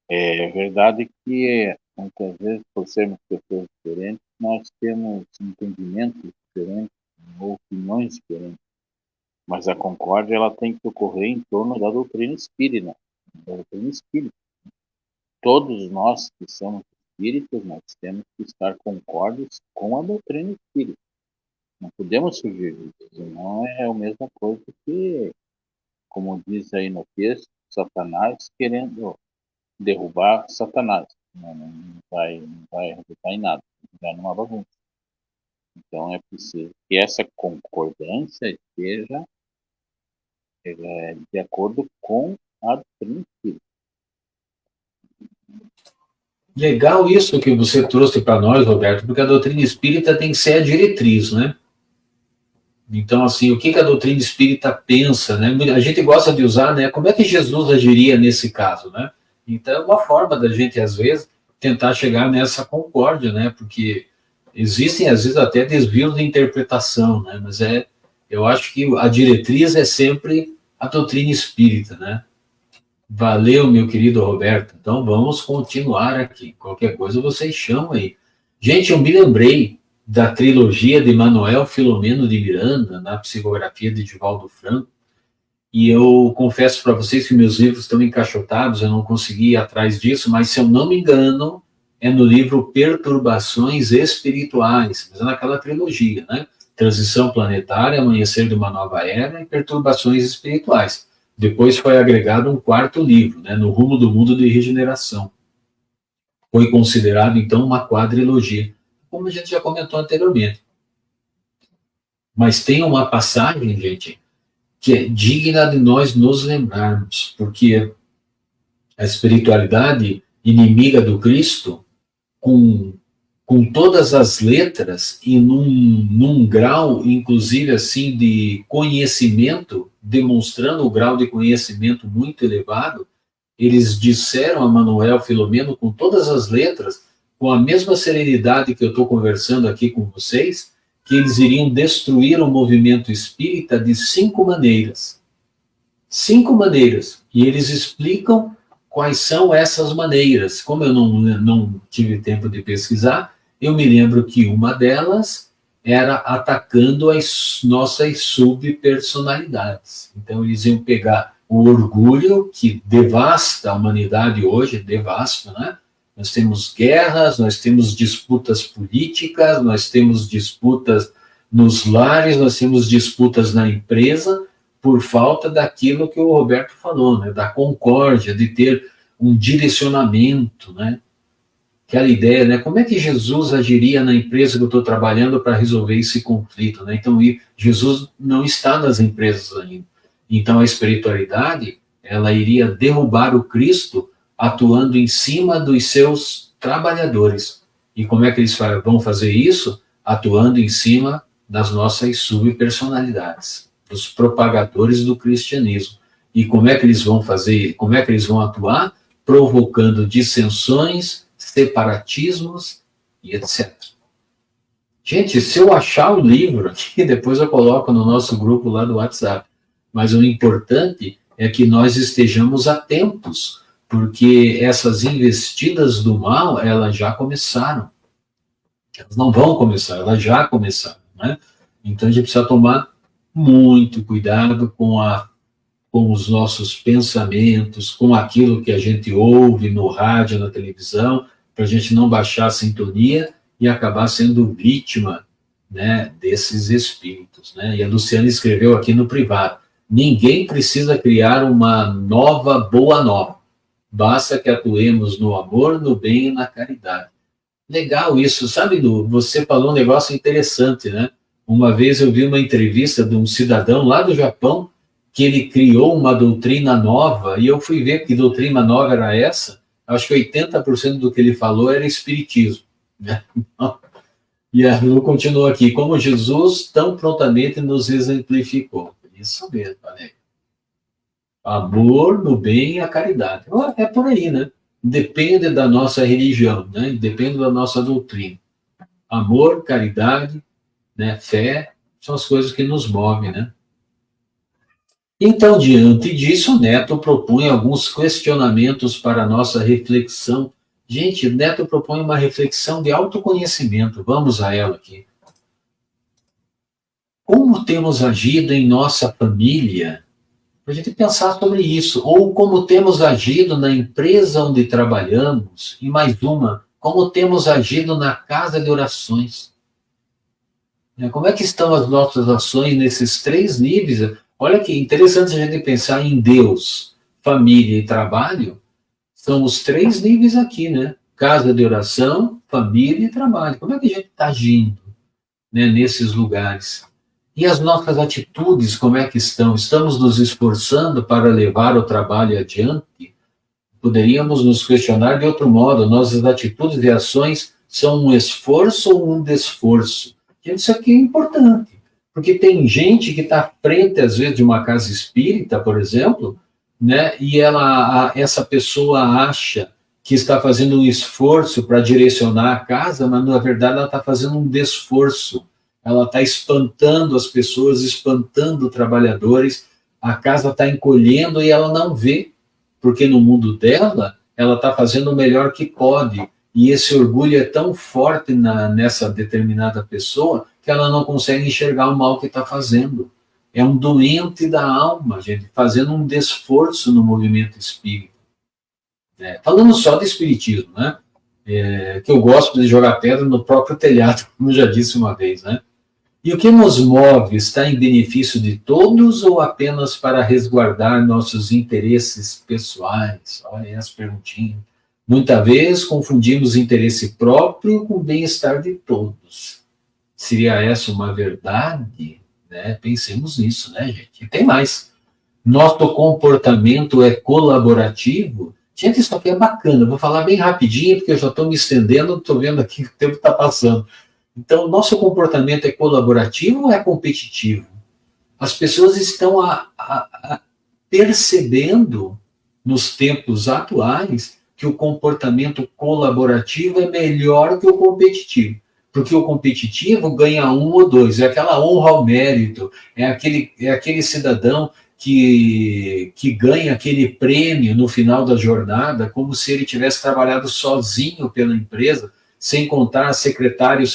é verdade que muitas vezes, por sermos pessoas diferentes, nós temos entendimentos diferentes, opiniões diferentes. Mas a concórdia ela tem que ocorrer em torno da doutrina espírita. Todos nós que somos espíritas, nós temos que estar concordes com a doutrina espírita. Não podemos fugir disso, senão é a mesma coisa que, como diz aí no texto, Satanás querendo derrubar Satanás. Não vai resultar em nada, vai numa bagunça. Então é preciso que essa concordância esteja de acordo com a doutrina espírita. Legal isso que você trouxe para nós, Roberto, porque a doutrina espírita tem que ser a diretriz, né? Então, assim, o que a doutrina espírita pensa, né? A gente gosta de usar, né? Como é que Jesus agiria nesse caso, né? Então, é uma forma da gente, às vezes, tentar chegar nessa concórdia, né? Porque existem, às vezes, até desvios de interpretação, né? Mas eu acho que a diretriz é sempre a doutrina espírita, né? Valeu, meu querido Roberto. Então, vamos continuar aqui. Qualquer coisa, vocês chamam aí. Gente, eu me lembrei da trilogia de Manuel Filomeno de Miranda, na psicografia de Divaldo Franco, e eu confesso para vocês que meus livros estão encaixotados, eu não consegui ir atrás disso, mas se eu não me engano, é no livro Perturbações Espirituais, mas é naquela trilogia, né? Transição Planetária, Amanhecer de uma Nova Era e Perturbações Espirituais. Depois foi agregado um quarto livro, né? No Rumo do Mundo de Regeneração. Foi considerado, então, uma quadrilogia, como a gente já comentou anteriormente. Mas tem uma passagem, gente, que é digna de nós nos lembrarmos, porque a espiritualidade inimiga do Cristo, com todas as letras e num grau, inclusive, assim, de conhecimento, demonstrando o grau de conhecimento muito elevado, eles disseram a Manuel Filomeno, com todas as letras, com a mesma serenidade que eu estou conversando aqui com vocês, que eles iriam destruir o movimento espírita de 5 maneiras. 5 maneiras. E eles explicam quais são essas maneiras. Como eu não tive tempo de pesquisar, eu me lembro que uma delas era atacando as nossas subpersonalidades. Então, eles iam pegar o orgulho, que devasta a humanidade hoje, devasta, né? Nós temos guerras, nós temos disputas políticas, nós temos disputas nos lares, nós temos disputas na empresa, por falta daquilo que o Roberto falou, né, da concórdia, de ter um direcionamento, né? Aquela ideia, né? Como é que Jesus agiria na empresa que eu estou trabalhando para resolver esse conflito, né? Então, Jesus não está nas empresas ainda. Então, a espiritualidade, ela iria derrubar o Cristo atuando em cima dos seus trabalhadores. E como é que eles vão fazer isso? Atuando em cima das nossas subpersonalidades, dos propagadores do cristianismo. E como é que eles vão fazer? Como é que eles vão atuar? Provocando dissensões, separatismos e etc. Gente, se eu achar o livro aqui, depois eu coloco no nosso grupo lá do WhatsApp. Mas o importante é que nós estejamos atentos, porque essas investidas do mal, elas já começaram. Elas não vão começar, elas já começaram, né? Então a gente precisa tomar muito cuidado com os nossos pensamentos, com aquilo que a gente ouve no rádio, na televisão, para a gente não baixar a sintonia e acabar sendo vítima, né, desses espíritos, né? E a Luciana escreveu aqui no privado: ninguém precisa criar uma nova boa nova, basta que atuemos no amor, no bem e na caridade. Legal isso, sabe, Lu? Você falou um negócio interessante, né? Uma vez eu vi uma entrevista de um cidadão lá do Japão, que ele criou uma doutrina nova, e eu fui ver que doutrina nova era essa. Acho que 80% do que ele falou era espiritismo, né? E a Lu continuou aqui: como Jesus tão prontamente nos exemplificou. Isso mesmo, né? Amor, no bem e a caridade. É por aí, né? Depende da nossa religião, né? Depende da nossa doutrina. Amor, caridade, né? Fé, são as coisas que nos movem, né? Então, diante disso, Neto propõe alguns questionamentos para a nossa reflexão. Gente, Neto propõe uma reflexão de autoconhecimento. Vamos a ela aqui. Como temos agido em nossa família? Para a gente pensar sobre isso. Ou como temos agido na empresa onde trabalhamos. E mais uma, como temos agido na casa de orações. Como é que estão as nossas ações nesses 3 níveis? Olha que interessante a gente pensar em Deus, família e trabalho. São os 3 níveis aqui, né? Casa de oração, família e trabalho. Como é que a gente está agindo, né, nesses lugares? E as nossas atitudes, como é que estão? Estamos nos esforçando para levar o trabalho adiante? Poderíamos nos questionar de outro modo: nossas atitudes e ações são um esforço ou um desforço? Gente, isso aqui é importante. Porque tem gente que está à frente, às vezes, de uma casa espírita, por exemplo, né, e essa pessoa acha que está fazendo um esforço para direcionar a casa, mas, na verdade, ela está fazendo um desforço. Ela está espantando as pessoas, espantando trabalhadores, a casa está encolhendo e ela não vê, porque no mundo dela, ela está fazendo o melhor que pode. E esse orgulho é tão forte nessa determinada pessoa que ela não consegue enxergar o mal que está fazendo. É um doente da alma, gente, fazendo um desforço no movimento espírita. Falando só de espiritismo, né? Que eu gosto de jogar pedra no próprio telhado, como eu já disse uma vez, né? E o que nos move está em benefício de todos ou apenas para resguardar nossos interesses pessoais? Olha as perguntinhas. Muitas vezes confundimos interesse próprio com o bem-estar de todos. Seria essa uma verdade? Né? Pensemos nisso, né, gente? E tem mais. Nosso comportamento é colaborativo? Gente, isso aqui é bacana. Vou falar bem rapidinho, porque eu já estou me estendendo, estou vendo aqui que o tempo está passando. Então, nosso comportamento é colaborativo ou é competitivo? As pessoas estão percebendo, nos tempos atuais, que o comportamento colaborativo é melhor que o competitivo. Porque o competitivo ganha 1 ou 2, é aquela honra ao mérito, é aquele cidadão que ganha aquele prêmio no final da jornada, como se ele tivesse trabalhado sozinho pela empresa, sem contar secretário,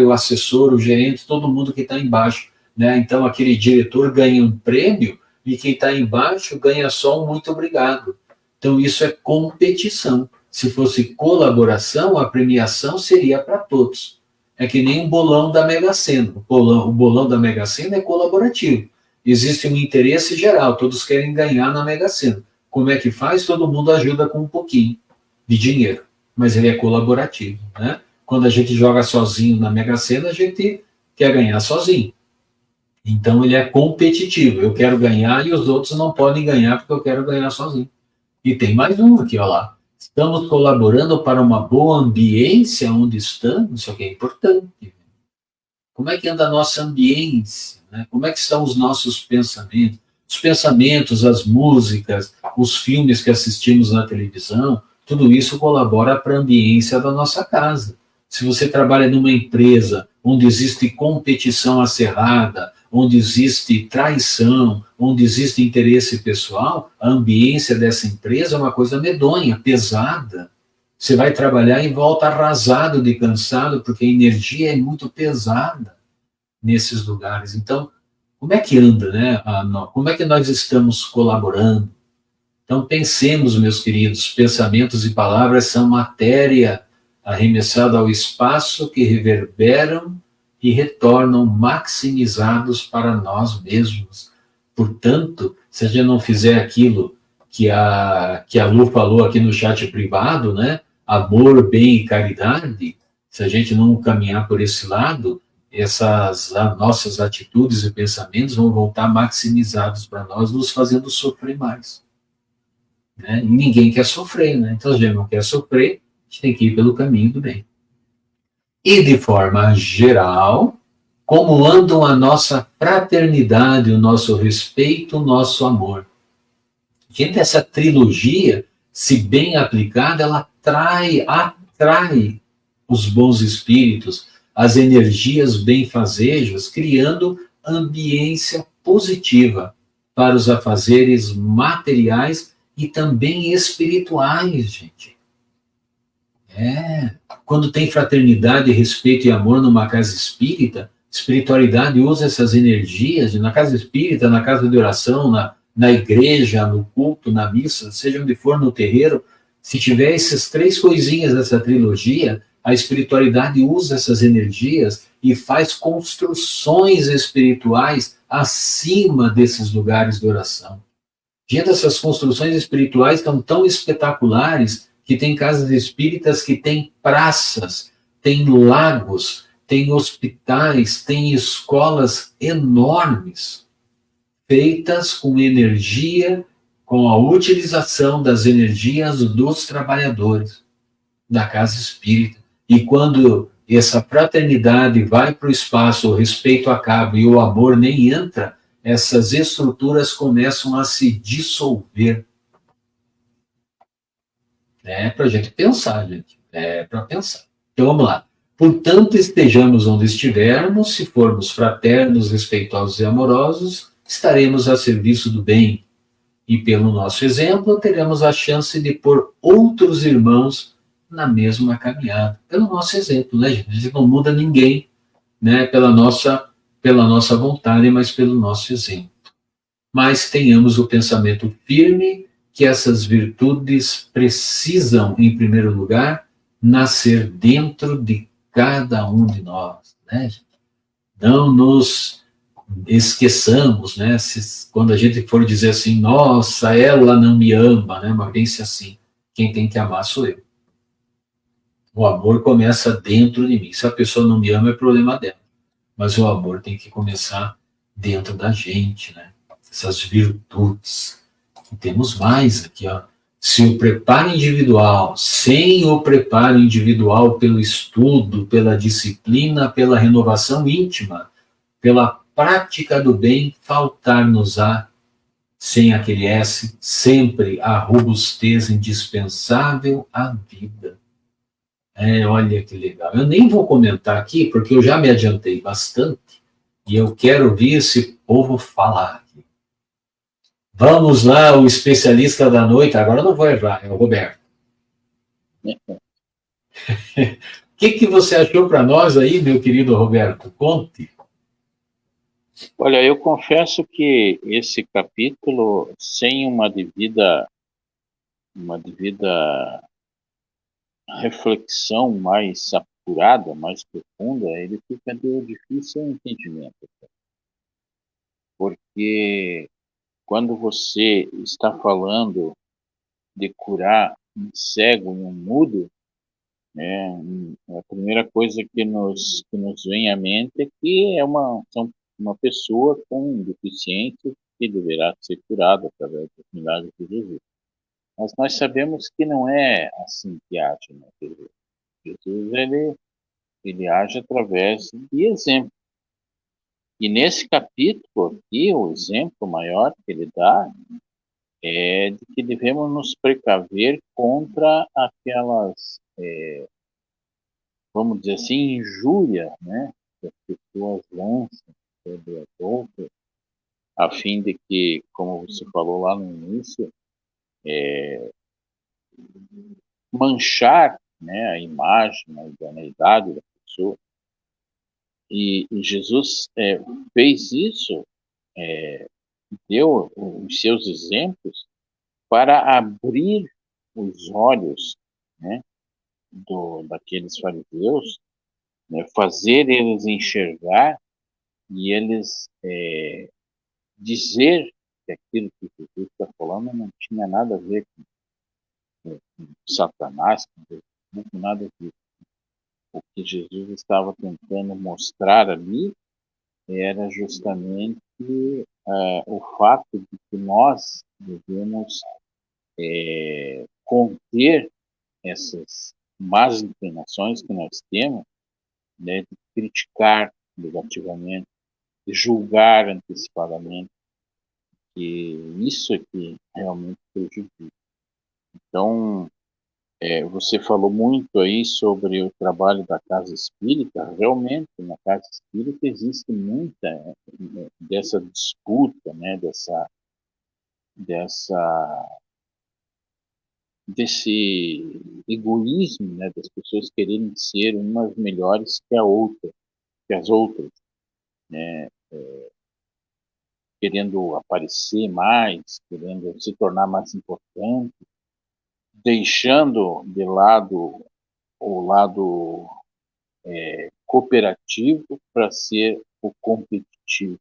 o assessor, o gerente, todo mundo que está embaixo, né? Então, aquele diretor ganha um prêmio e quem está embaixo ganha só um muito obrigado. Então, isso é competição. Se fosse colaboração, a premiação seria para todos. É que nem um bolão da Mega Sena. O bolão da Mega Sena é colaborativo. Existe um interesse geral, todos querem ganhar na Mega Sena. Como é que faz? Todo mundo ajuda com um pouquinho de dinheiro, mas ele é colaborativo, né? Quando a gente joga sozinho na Mega Sena, a gente quer ganhar sozinho. Então ele é competitivo. Eu quero ganhar e os outros não podem ganhar porque eu quero ganhar sozinho. E tem mais um aqui, olha lá. Estamos colaborando para uma boa ambiência onde estamos, isso aqui é importante. Como é que anda a nossa ambiência? Né? Como é que estão os nossos pensamentos? Os pensamentos, as músicas, os filmes que assistimos na televisão, tudo isso colabora para a ambiência da nossa casa. Se você trabalha numa empresa onde existe competição acirrada, onde existe traição, onde existe interesse pessoal, a ambiência dessa empresa é uma coisa medonha, pesada. Você vai trabalhar e volta arrasado de cansado, porque a energia é muito pesada nesses lugares. Então, como é que anda, né? Como é que nós estamos colaborando? Então, pensemos, meus queridos, pensamentos e palavras são matéria arremessada ao espaço que reverberam e retornam maximizados para nós mesmos. Portanto, se a gente não fizer aquilo que a Lu falou aqui no chat privado, né? Amor, bem e caridade, se a gente não caminhar por esse lado, essas nossas atitudes e pensamentos vão voltar maximizados para nós, nos fazendo sofrer mais. Né? E ninguém quer sofrer, né? Então, se a gente não quer sofrer, a gente tem que ir pelo caminho do bem. E, de forma geral, como andam a nossa fraternidade, o nosso respeito, o nosso amor. Gente, essa trilogia, se bem aplicada, ela atrai os bons espíritos, as energias benfazejas, criando ambiência positiva para os afazeres materiais e também espirituais, gente. Quando tem fraternidade, respeito e amor numa casa espírita, espiritualidade usa essas energias, na casa espírita, na casa de oração, na igreja, no culto, na missa, seja onde for, no terreiro, se tiver essas três coisinhas dessa trilogia, a espiritualidade usa essas energias e faz construções espirituais acima desses lugares de oração. Gente, essas construções espirituais estão tão espetaculares que tem casas espíritas que tem praças, tem lagos, tem hospitais, tem escolas enormes, feitas com energia, com a utilização das energias dos trabalhadores da casa espírita. E quando essa fraternidade vai para o espaço, o respeito acaba e o amor nem entra, essas estruturas começam a se dissolver. É para a gente pensar, gente. É para pensar. Então vamos lá. Portanto, estejamos onde estivermos, se formos fraternos, respeitosos e amorosos, estaremos a serviço do bem. E pelo nosso exemplo, teremos a chance de pôr outros irmãos na mesma caminhada. Pelo nosso exemplo, né, gente? A gente não muda ninguém, né, pela nossa vontade, mas pelo nosso exemplo. Mas tenhamos o pensamento firme que essas virtudes precisam, em primeiro lugar, nascer dentro de cada um de nós, né? Não nos esqueçamos, né? Quando a gente for dizer assim, nossa, ela não me ama, né? Mas pense assim, quem tem que amar sou eu. O amor começa dentro de mim. Se a pessoa não me ama, é problema dela. Mas o amor tem que começar dentro da gente, né? Essas virtudes. E temos mais aqui, ó. Se o preparo individual, sem o preparo individual pelo estudo, pela disciplina, pela renovação íntima, pela prática do bem, faltar-nos-á, sem aquele S, sempre a robustez indispensável à vida. Olha que legal. Eu nem vou comentar aqui, porque eu já me adiantei bastante, e eu quero ouvir esse povo falar. Vamos lá, o especialista da noite, agora não vou errar, é o Roberto. O que você achou para nós aí, meu querido Roberto? Conte. Olha, eu confesso que esse capítulo, sem uma devida reflexão mais apurada, mais profunda, ele fica de difícil entendimento. Porque quando você está falando de curar um cego e um mudo, né, a primeira coisa que nos vem à mente é que são uma pessoa com deficiência que deverá ser curada através dos milagres de Jesus. Mas nós sabemos que não é assim que age, né? Jesus ele age através de exemplo. E nesse capítulo aqui, o exemplo maior que ele dá é de que devemos nos precaver contra aquelas, vamos dizer assim, injúria, né, que as pessoas lançam sobre as outras, a fim de que, como você falou lá no início, manchar, né, a imagem, a idoneidade da pessoa. E Jesus fez isso, deu os seus exemplos para abrir os olhos, né, daqueles fariseus, né, fazer eles enxergar e eles dizer que aquilo que Jesus está falando não tinha nada a ver com Satanás, com Deus, não tinha nada a ver. O que Jesus estava tentando mostrar ali era justamente o fato de que nós devemos conter essas más inclinações que nós temos, né, de criticar negativamente, de julgar antecipadamente, que isso é que realmente prejudica. Então, você falou muito aí sobre o trabalho da casa espírita. Realmente, na casa espírita existe muita dessa disputa, né, desse egoísmo, né, das pessoas quererem ser umas melhores que as outras, né, querendo aparecer mais, querendo se tornar mais importante, deixando de lado o lado cooperativo para ser o competitivo.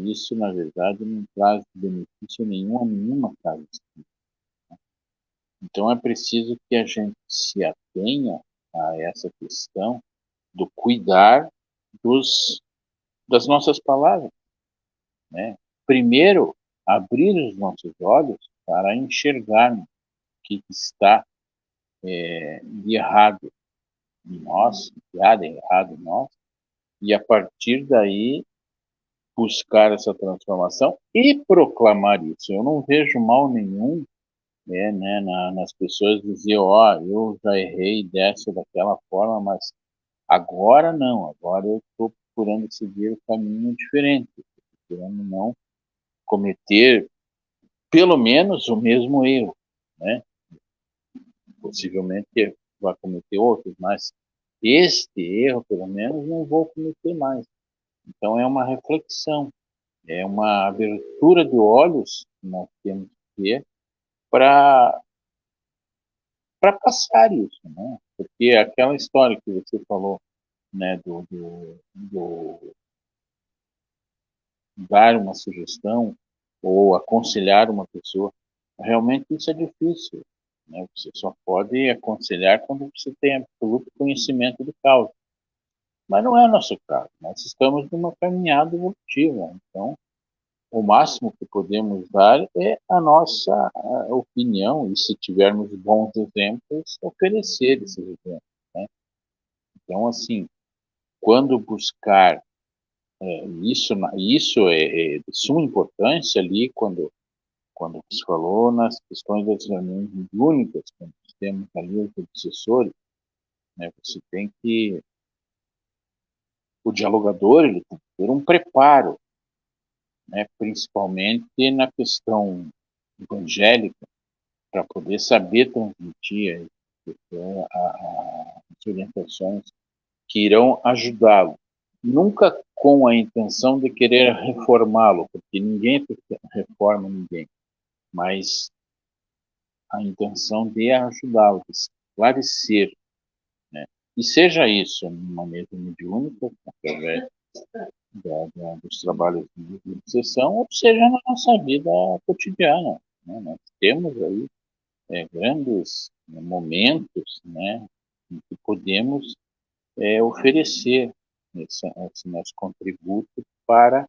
Isso, na verdade, não traz benefício nenhum a nenhuma casa espírita. Então, é preciso que a gente se atenha a essa questão do cuidar das nossas palavras, né? Primeiro, abrir os nossos olhos para enxergarmos o que está de errado em nós, que há de errado em nós, e a partir daí buscar essa transformação e proclamar isso. Eu não vejo mal nenhum, né, nas pessoas dizer, eu já errei dessa ou daquela forma, mas agora não, agora eu estou procurando seguir o caminho diferente, procurando não cometer pelo menos o mesmo erro, né? Possivelmente vai cometer outros, mas este erro, pelo menos, não vou cometer mais. Então, é uma reflexão, é uma abertura de olhos que nós temos que ter para passar isso, né? Porque aquela história que você falou, né, do dar uma sugestão ou aconselhar uma pessoa, realmente isso é difícil, né? Você só pode aconselhar quando você tem absoluto conhecimento de causa. Mas não é o nosso caso. Nós estamos numa caminhada evolutiva. Então, o máximo que podemos dar é a nossa opinião e, se tivermos bons exemplos, oferecer esses exemplos, né? Então, assim, quando buscar isso é de suma importância ali quando você falou nas questões das reuniões mediúnicas, quando temos ali os obsessores, né? Você tem que o dialogador ele tem que ter um preparo, né, principalmente na questão evangélica, para poder saber transmitir as orientações que irão ajudá-lo. Nunca com a intenção de querer reformá-lo, porque ninguém reforma ninguém, mas a intenção de ajudá-lo, esclarecer, né? E seja isso numa mesa mediúnica, através dos trabalhos de obsessão, ou seja na nossa vida cotidiana, né? Nós temos aí grandes momentos, né, em que podemos oferecer esse nosso contributo para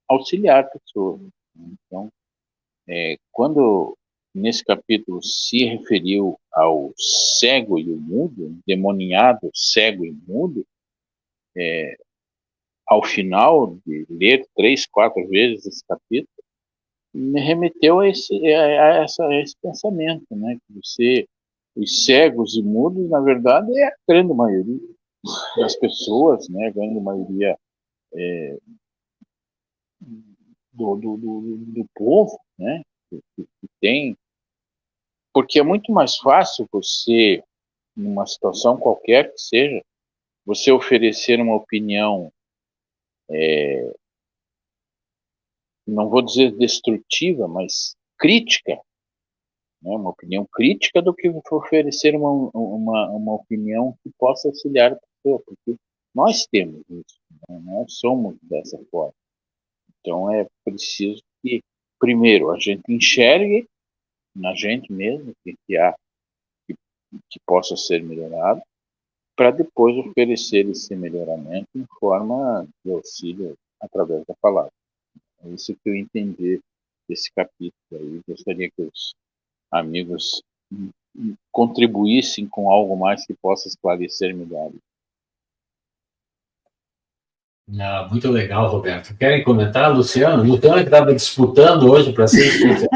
auxiliar pessoas. Então, quando nesse capítulo se referiu ao cego e o mudo, endemoniado, cego e mudo, ao final de ler 3, 4 vezes esse capítulo, me remeteu a esse pensamento, né? Que os cegos e mudos, na verdade, é a grande maioria das pessoas, né? A grande maioria do povo, né? Que tem, porque é muito mais fácil você, numa situação qualquer que seja, você oferecer uma opinião, não vou dizer destrutiva, mas crítica, né, uma opinião crítica, do que oferecer uma opinião que possa auxiliar a pessoa, porque nós temos isso, né, nós somos dessa forma. Então é preciso que, primeiro, a gente enxergue na gente mesmo que possa ser melhorado, para depois oferecer esse melhoramento em forma de auxílio através da palavra. É isso que eu entendi desse capítulo aí. Gostaria que os amigos contribuíssem com algo mais que possa esclarecer melhor. Muito legal, Roberto. Querem comentar, Luciano? Luciano que estava disputando hoje para ser especialista.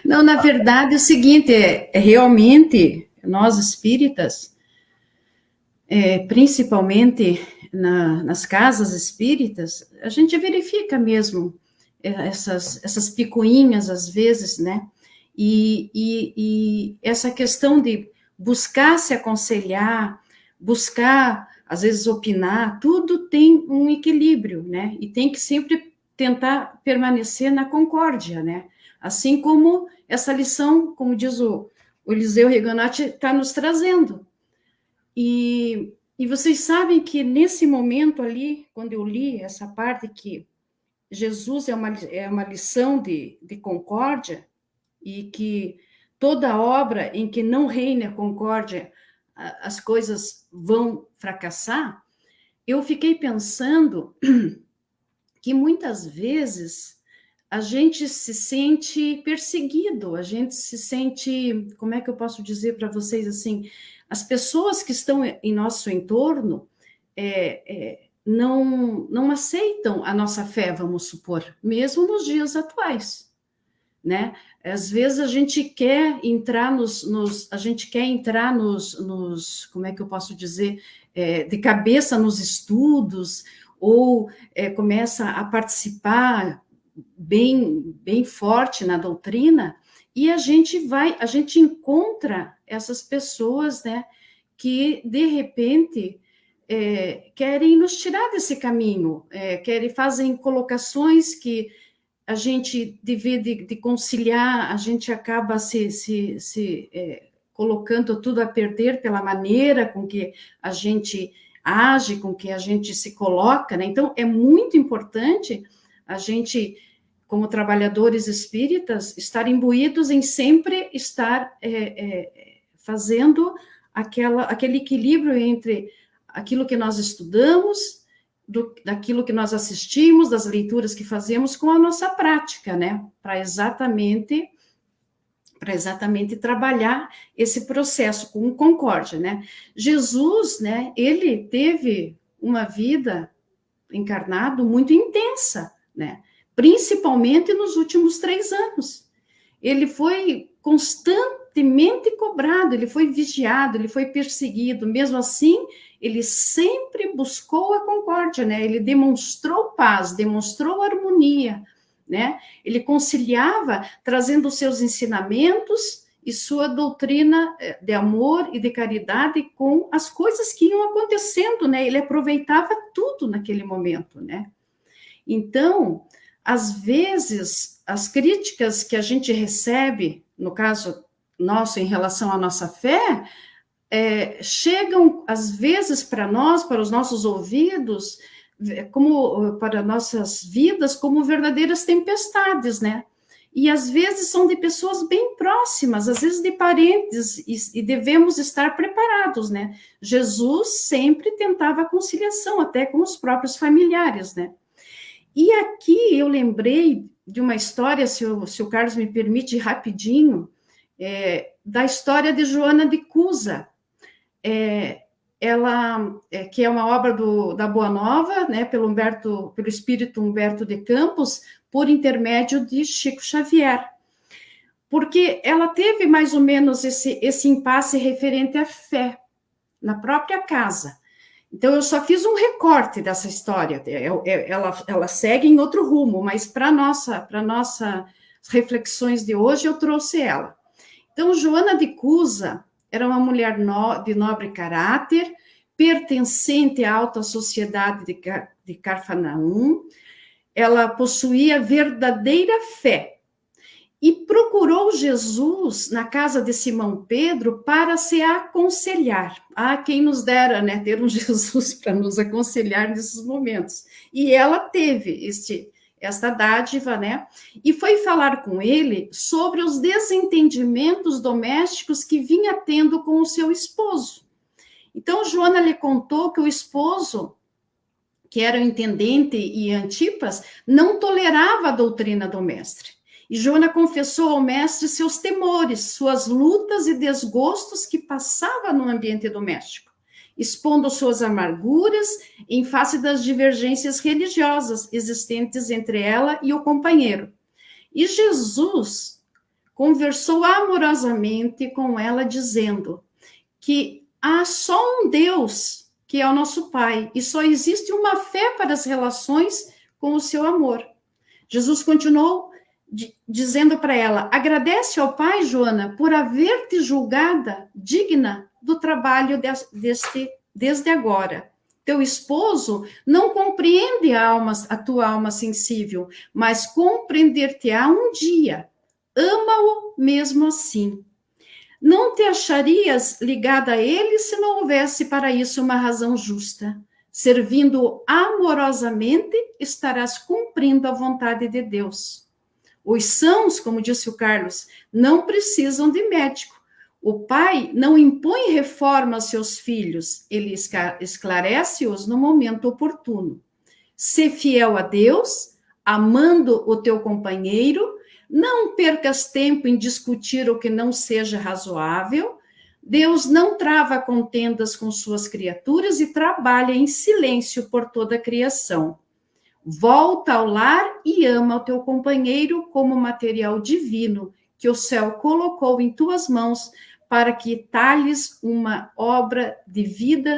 Não, na verdade, é o seguinte, realmente, nós espíritas, principalmente nas casas espíritas, a gente verifica mesmo essas picuinhas, às vezes, né? E essa questão de buscar se aconselhar, buscar, às vezes, opinar, tudo tem um equilíbrio, né? E tem que sempre tentar permanecer na concórdia, né? Assim como essa lição, como diz o Eliseu Reganati, está nos trazendo. E vocês sabem que nesse momento ali, quando eu li essa parte que Jesus é uma lição de concórdia, e que toda obra em que não reine a concórdia, as coisas vão fracassar, eu fiquei pensando que muitas vezes a gente se sente perseguido, a gente se sente, como é que eu posso dizer para vocês assim, as pessoas que estão em nosso entorno não aceitam a nossa fé, vamos supor, mesmo nos dias atuais, né? Às vezes a gente quer entrar a gente quer entrar como é que eu posso dizer, de cabeça nos estudos, ou começa a participar bem forte na doutrina, e a gente encontra essas pessoas, né, que de repente querem nos tirar desse caminho, fazem colocações que a gente devia de conciliar, a gente acaba colocando tudo a perder pela maneira com que a gente age, com que a gente se coloca, né? Então, é muito importante a gente, como trabalhadores espíritas, estar imbuídos em sempre estar fazendo aquele equilíbrio entre aquilo que nós estudamos, daquilo que nós assistimos, das leituras que fazemos, com a nossa prática, né? Para exatamente trabalhar esse processo com concórdia, né? Jesus, né? Ele teve uma vida encarnado muito intensa, né? Principalmente nos últimos 3 anos. Ele foi constantemente cobrado, ele foi vigiado, ele foi perseguido. Mesmo assim, ele sempre buscou a concórdia, né? Ele demonstrou paz, demonstrou harmonia, né? Ele conciliava, trazendo os seus ensinamentos e sua doutrina de amor e de caridade com as coisas que iam acontecendo, né? Ele aproveitava tudo naquele momento, né? Então, às vezes, as críticas que a gente recebe, no caso, nosso em relação à nossa fé, chegam, às vezes, para nós, para os nossos ouvidos, como para nossas vidas, como verdadeiras tempestades, né? E às vezes são de pessoas bem próximas, às vezes de parentes, e devemos estar preparados, né? Jesus sempre tentava a conciliação, até com os próprios familiares, né? E aqui eu lembrei de uma história, se o Carlos me permite, rapidinho, da história de Joana de Cusa. Ela, que é uma obra da Boa Nova, né, pelo espírito Humberto de Campos, por intermédio de Chico Xavier. Porque ela teve mais ou menos esse impasse referente à fé, na própria casa. Então, eu só fiz um recorte dessa história. Ela segue em outro rumo, mas para nossas reflexões de hoje, eu trouxe ela. Então, Joana de Cusa era uma mulher de nobre caráter, pertencente à alta sociedade de Cafarnaum. Ela possuía verdadeira fé e procurou Jesus na casa de Simão Pedro para se aconselhar. Quem nos dera, né, ter um Jesus para nos aconselhar nesses momentos. E ela teve esta dádiva, né? E foi falar com ele sobre os desentendimentos domésticos que vinha tendo com o seu esposo. Então, Joana lhe contou que o esposo, que era o intendente e Antipas, não tolerava a doutrina do mestre. E Joana confessou ao mestre seus temores, suas lutas e desgostos que passava no ambiente doméstico, expondo suas amarguras em face das divergências religiosas existentes entre ela e o companheiro. E Jesus conversou amorosamente com ela, dizendo que há só um Deus, que é o nosso Pai, e só existe uma fé para as relações com o seu amor. Jesus continuou dizendo para ela: agradece ao Pai, Joana, por haver-te julgada digna do trabalho desde agora. Teu esposo não compreende a tua alma sensível, mas compreender-te-á um dia. Ama-o mesmo assim. Não te acharias ligada a ele se não houvesse para isso uma razão justa. Servindo-o amorosamente, estarás cumprindo a vontade de Deus. Os sãos, como disse o Carlos, não precisam de médico. O pai não impõe reforma aos seus filhos, ele esclarece-os no momento oportuno. Sê fiel a Deus, amando o teu companheiro, não percas tempo em discutir o que não seja razoável. Deus não trava contendas com suas criaturas e trabalha em silêncio por toda a criação. Volta ao lar e ama o teu companheiro como material divino que o céu colocou em tuas mãos para que talhes uma obra de vida,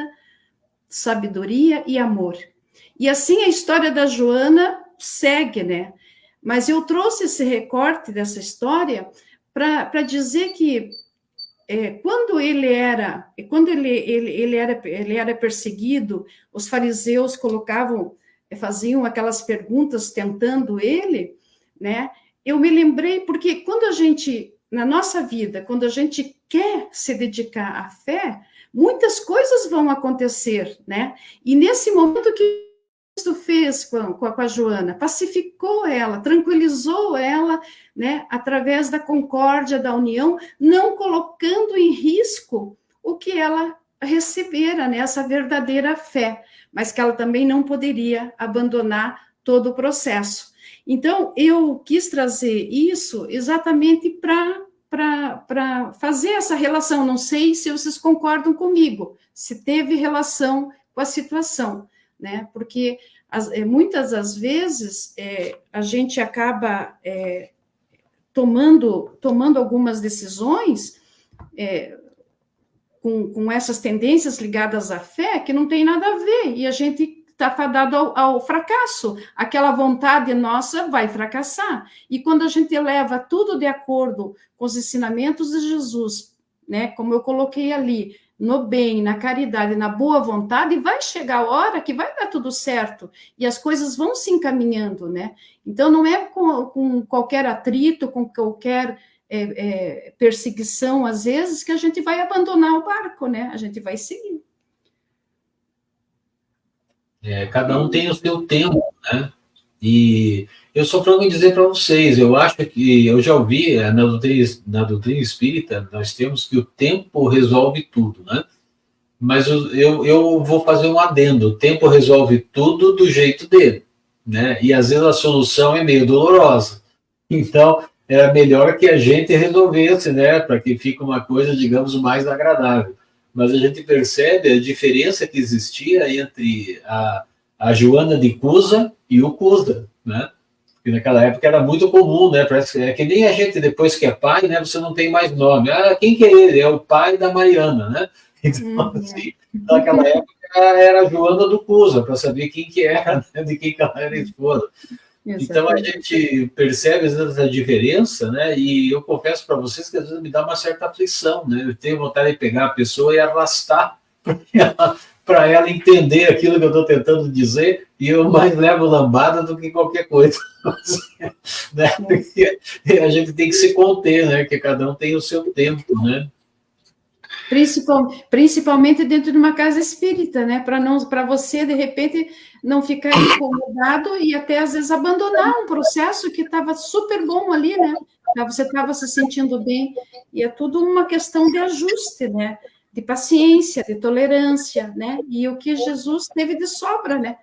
sabedoria e amor. E assim a história da Joana segue, né? Mas eu trouxe esse recorte dessa história para dizer que quando ele era perseguido, os fariseus faziam aquelas perguntas tentando ele, né? Eu me lembrei, porque quando a gente, na nossa vida, quando a gente quer se dedicar à fé, muitas coisas vão acontecer, né? E nesse momento que Cristo fez com a Joana, pacificou ela, tranquilizou ela, né, através da concórdia, da união, não colocando em risco o que ela recebera, né, essa verdadeira fé, mas que ela também não poderia abandonar todo o processo. Então, eu quis trazer isso exatamente para fazer essa relação. Não sei se vocês concordam comigo, se teve relação com a situação, né? Porque muitas das vezes a gente acaba tomando algumas decisões com essas tendências ligadas à fé que não tem nada a ver, e a gente está fadado ao fracasso. Aquela vontade nossa vai fracassar. E quando a gente leva tudo de acordo com os ensinamentos de Jesus, né, como eu coloquei ali, no bem, na caridade, na boa vontade, vai chegar a hora que vai dar tudo certo, e as coisas vão se encaminhando, né? Então, não é com qualquer atrito, com qualquer perseguição, às vezes, que a gente vai abandonar o barco, né? A gente vai seguir. Cada um tem o seu tempo, né? E eu só para dizer para vocês, eu acho que eu já ouvi na doutrina espírita, nós temos que o tempo resolve tudo, né? Mas eu vou fazer um adendo, o tempo resolve tudo do jeito dele, né? E às vezes a solução é meio dolorosa. Então, era melhor que a gente resolvesse, né? Para que fique uma coisa, digamos, mais agradável. Mas a gente percebe a diferença que existia entre a Joana de Cusa e o Cusa, né? Porque naquela época era muito comum, né? Parece que nem a gente, depois que é pai, né? Você não tem mais nome. Ah, quem que é ele? É o pai da Mariana, né? Então, assim, naquela época era a Joana do Cusa, para saber quem que era, né? De quem que ela era esposa. Então a gente percebe às vezes a diferença, né? E eu confesso para vocês que às vezes me dá uma certa aflição, né? Eu tenho vontade de pegar a pessoa e arrastar para ela entender aquilo que eu estou tentando dizer, e eu mais levo lambada do que qualquer coisa. Né? Porque a gente tem que se conter, né? Que cada um tem o seu tempo, né? Principalmente dentro de uma casa espírita, né? Para você, de repente, não ficar incomodado e até, às vezes, abandonar um processo que estava super bom ali, né? Você estava se sentindo bem. E é tudo uma questão de ajuste, né? De paciência, de tolerância, né? E o que Jesus teve de sobra, né?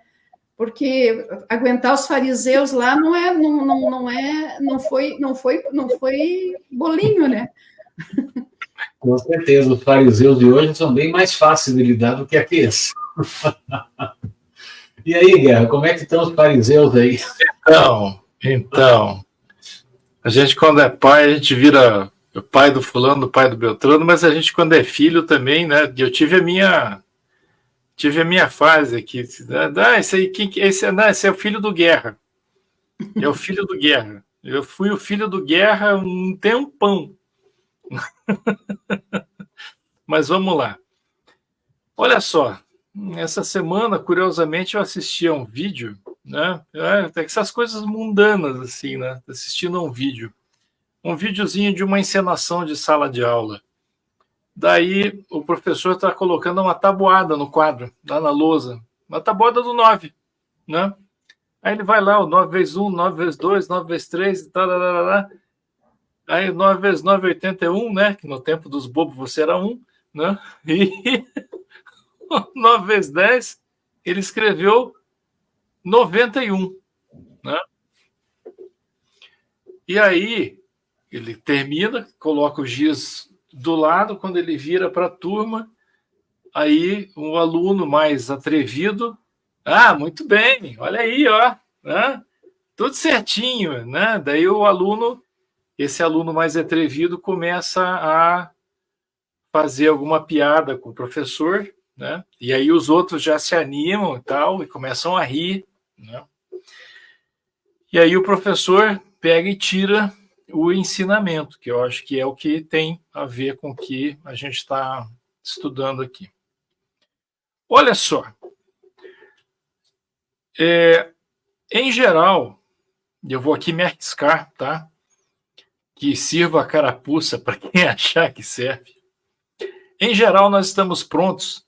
Porque aguentar os fariseus lá não foi bolinho, né? Com certeza, os fariseus de hoje são bem mais fáceis de lidar do que aqueles. E aí, Guerra, como é que estão os fariseus aí? Então, a gente quando é pai, a gente vira o pai do fulano, o pai do Beltrano, mas a gente quando é filho também, né? Eu tive a minha fase aqui. Esse é o filho do Guerra. É o filho do Guerra. Eu fui o filho do Guerra um tempão. Mas vamos lá. Olha só, essa semana, curiosamente, eu assisti a um vídeo, né? Essas coisas mundanas, assim, né? Assistindo a um videozinho de uma encenação de sala de aula. Daí o professor está colocando uma tabuada no quadro, lá na lousa, uma tabuada do 9, né? Aí ele vai lá, o 9 vezes 1, 9 vezes 2, 9 vezes 3, e tal. Aí 9 vezes 9 é 81, né? Que no tempo dos bobos você era 1, né? E 9 vezes 10, ele escreveu 91, né? E aí ele termina, coloca o giz do lado, quando ele vira para a turma, aí um aluno mais atrevido, muito bem, olha aí, ó, né? Tudo certinho, né? Daí esse aluno mais atrevido começa a fazer alguma piada com o professor, né? E aí os outros já se animam e tal, e começam a rir, né? E aí o professor pega e tira o ensinamento, que eu acho que é o que tem a ver com o que a gente está estudando aqui. Olha só, em geral, eu vou aqui me arriscar, tá? Que sirva a carapuça para quem achar que serve. Em geral, nós estamos prontos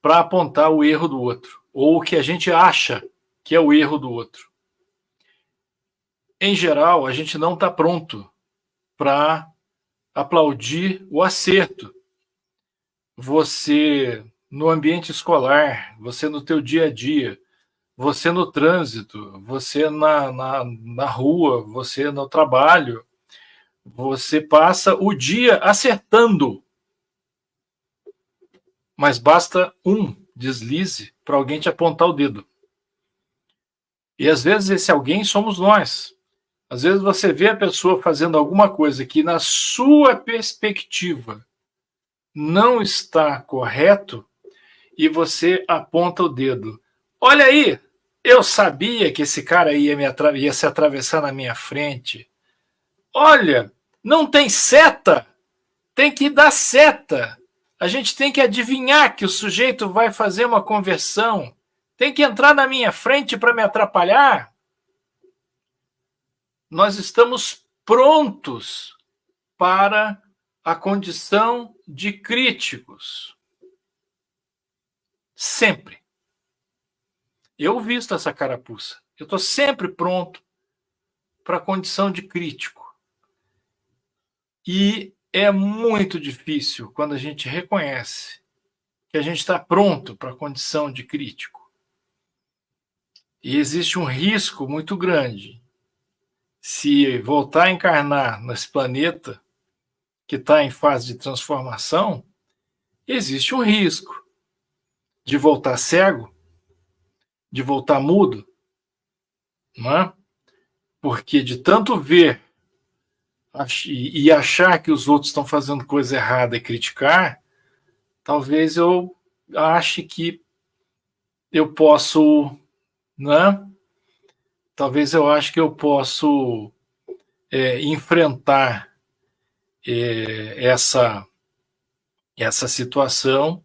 para apontar o erro do outro, ou o que a gente acha que é o erro do outro. Em geral, a gente não está pronto para aplaudir o acerto. Você no ambiente escolar, você no teu dia a dia, você no trânsito, você na rua, você no trabalho, você passa o dia acertando. Mas basta um deslize para alguém te apontar o dedo. E às vezes esse alguém somos nós. Às vezes você vê a pessoa fazendo alguma coisa que na sua perspectiva não está correto e você aponta o dedo. Olha aí, eu sabia que esse cara ia se atravessar na minha frente. Olha, não tem seta, tem que dar seta. A gente tem que adivinhar que o sujeito vai fazer uma conversão. Tem que entrar na minha frente para me atrapalhar. Nós estamos prontos para a condição de críticos. Sempre. Eu visto essa carapuça. Eu estou sempre pronto para a condição de crítico. E é muito difícil quando a gente reconhece que a gente está pronto para a condição de crítico. E existe um risco muito grande se voltar a encarnar nesse planeta que está em fase de transformação. Existe um risco de voltar cego, de voltar mudo, não é? Porque de tanto ver e achar que os outros estão fazendo coisa errada e criticar, talvez eu ache que eu posso, né? Talvez eu ache que eu posso enfrentar essa situação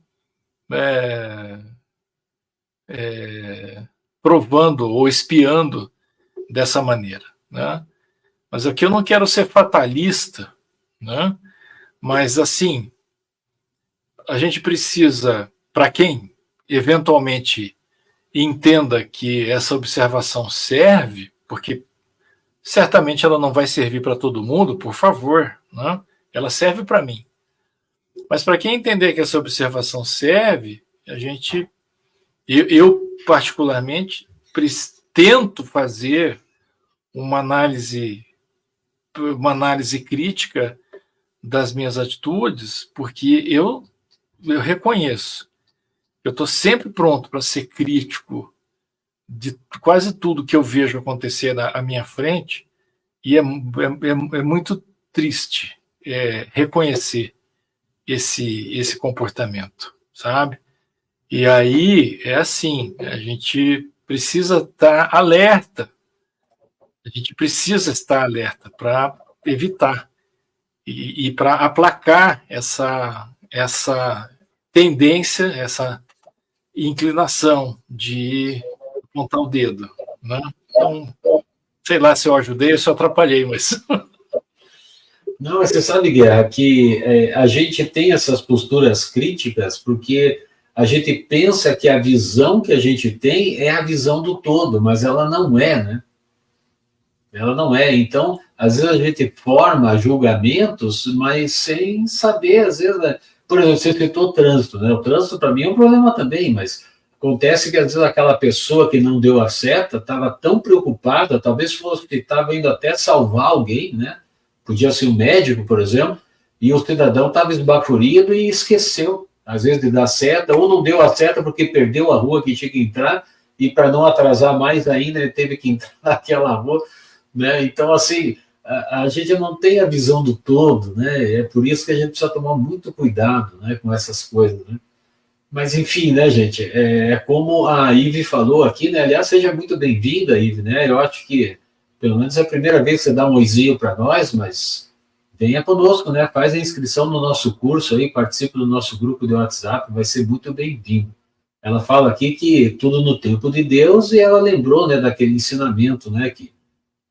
provando ou espiando dessa maneira, né? Mas aqui eu não quero ser fatalista, né? Mas assim, a gente precisa, para quem eventualmente entenda que essa observação serve, porque certamente ela não vai servir para todo mundo, por favor, né? Ela serve para mim. Mas para quem entender que essa observação serve, eu particularmente tento fazer uma análise crítica das minhas atitudes, porque eu reconheço, eu estou sempre pronto para ser crítico de quase tudo que eu vejo acontecer à minha frente, e é muito triste reconhecer esse comportamento, sabe? E aí é assim, a gente precisa estar alerta, para evitar e para aplacar essa tendência, essa inclinação de apontar o dedo, né? Então, sei lá se eu ajudei ou se eu atrapalhei, mas... Não, mas você sabe, Guerra, que a gente tem essas posturas críticas porque a gente pensa que a visão que a gente tem é a visão do todo, mas ela não é, né? Ela não é. Então, às vezes a gente forma julgamentos, mas sem saber, às vezes... Né? Por exemplo, você citou o trânsito, né? O trânsito, para mim, é um problema também, mas acontece que, às vezes, aquela pessoa que não deu a seta estava tão preocupada, talvez fosse que estava indo até salvar alguém, né? Podia ser um médico, por exemplo, e o cidadão estava esbaforido e esqueceu, às vezes, de dar seta, ou não deu a seta porque perdeu a rua que tinha que entrar, e para não atrasar mais ainda, ele teve que entrar naquela rua, né? Então, assim, a gente não tem a visão do todo, né? É por isso que a gente precisa tomar muito cuidado, né, com essas coisas, né? Mas, enfim, né, gente, como a Ive falou aqui, né? Aliás, seja muito bem-vinda, Ive, né? Eu acho que, pelo menos, é a primeira vez que você dá um oizinho para nós, mas venha conosco, né? Faz a inscrição no nosso curso aí, participe do nosso grupo de WhatsApp, vai ser muito bem-vindo. Ela fala aqui que tudo no tempo de Deus, e ela lembrou, né, daquele ensinamento, né, que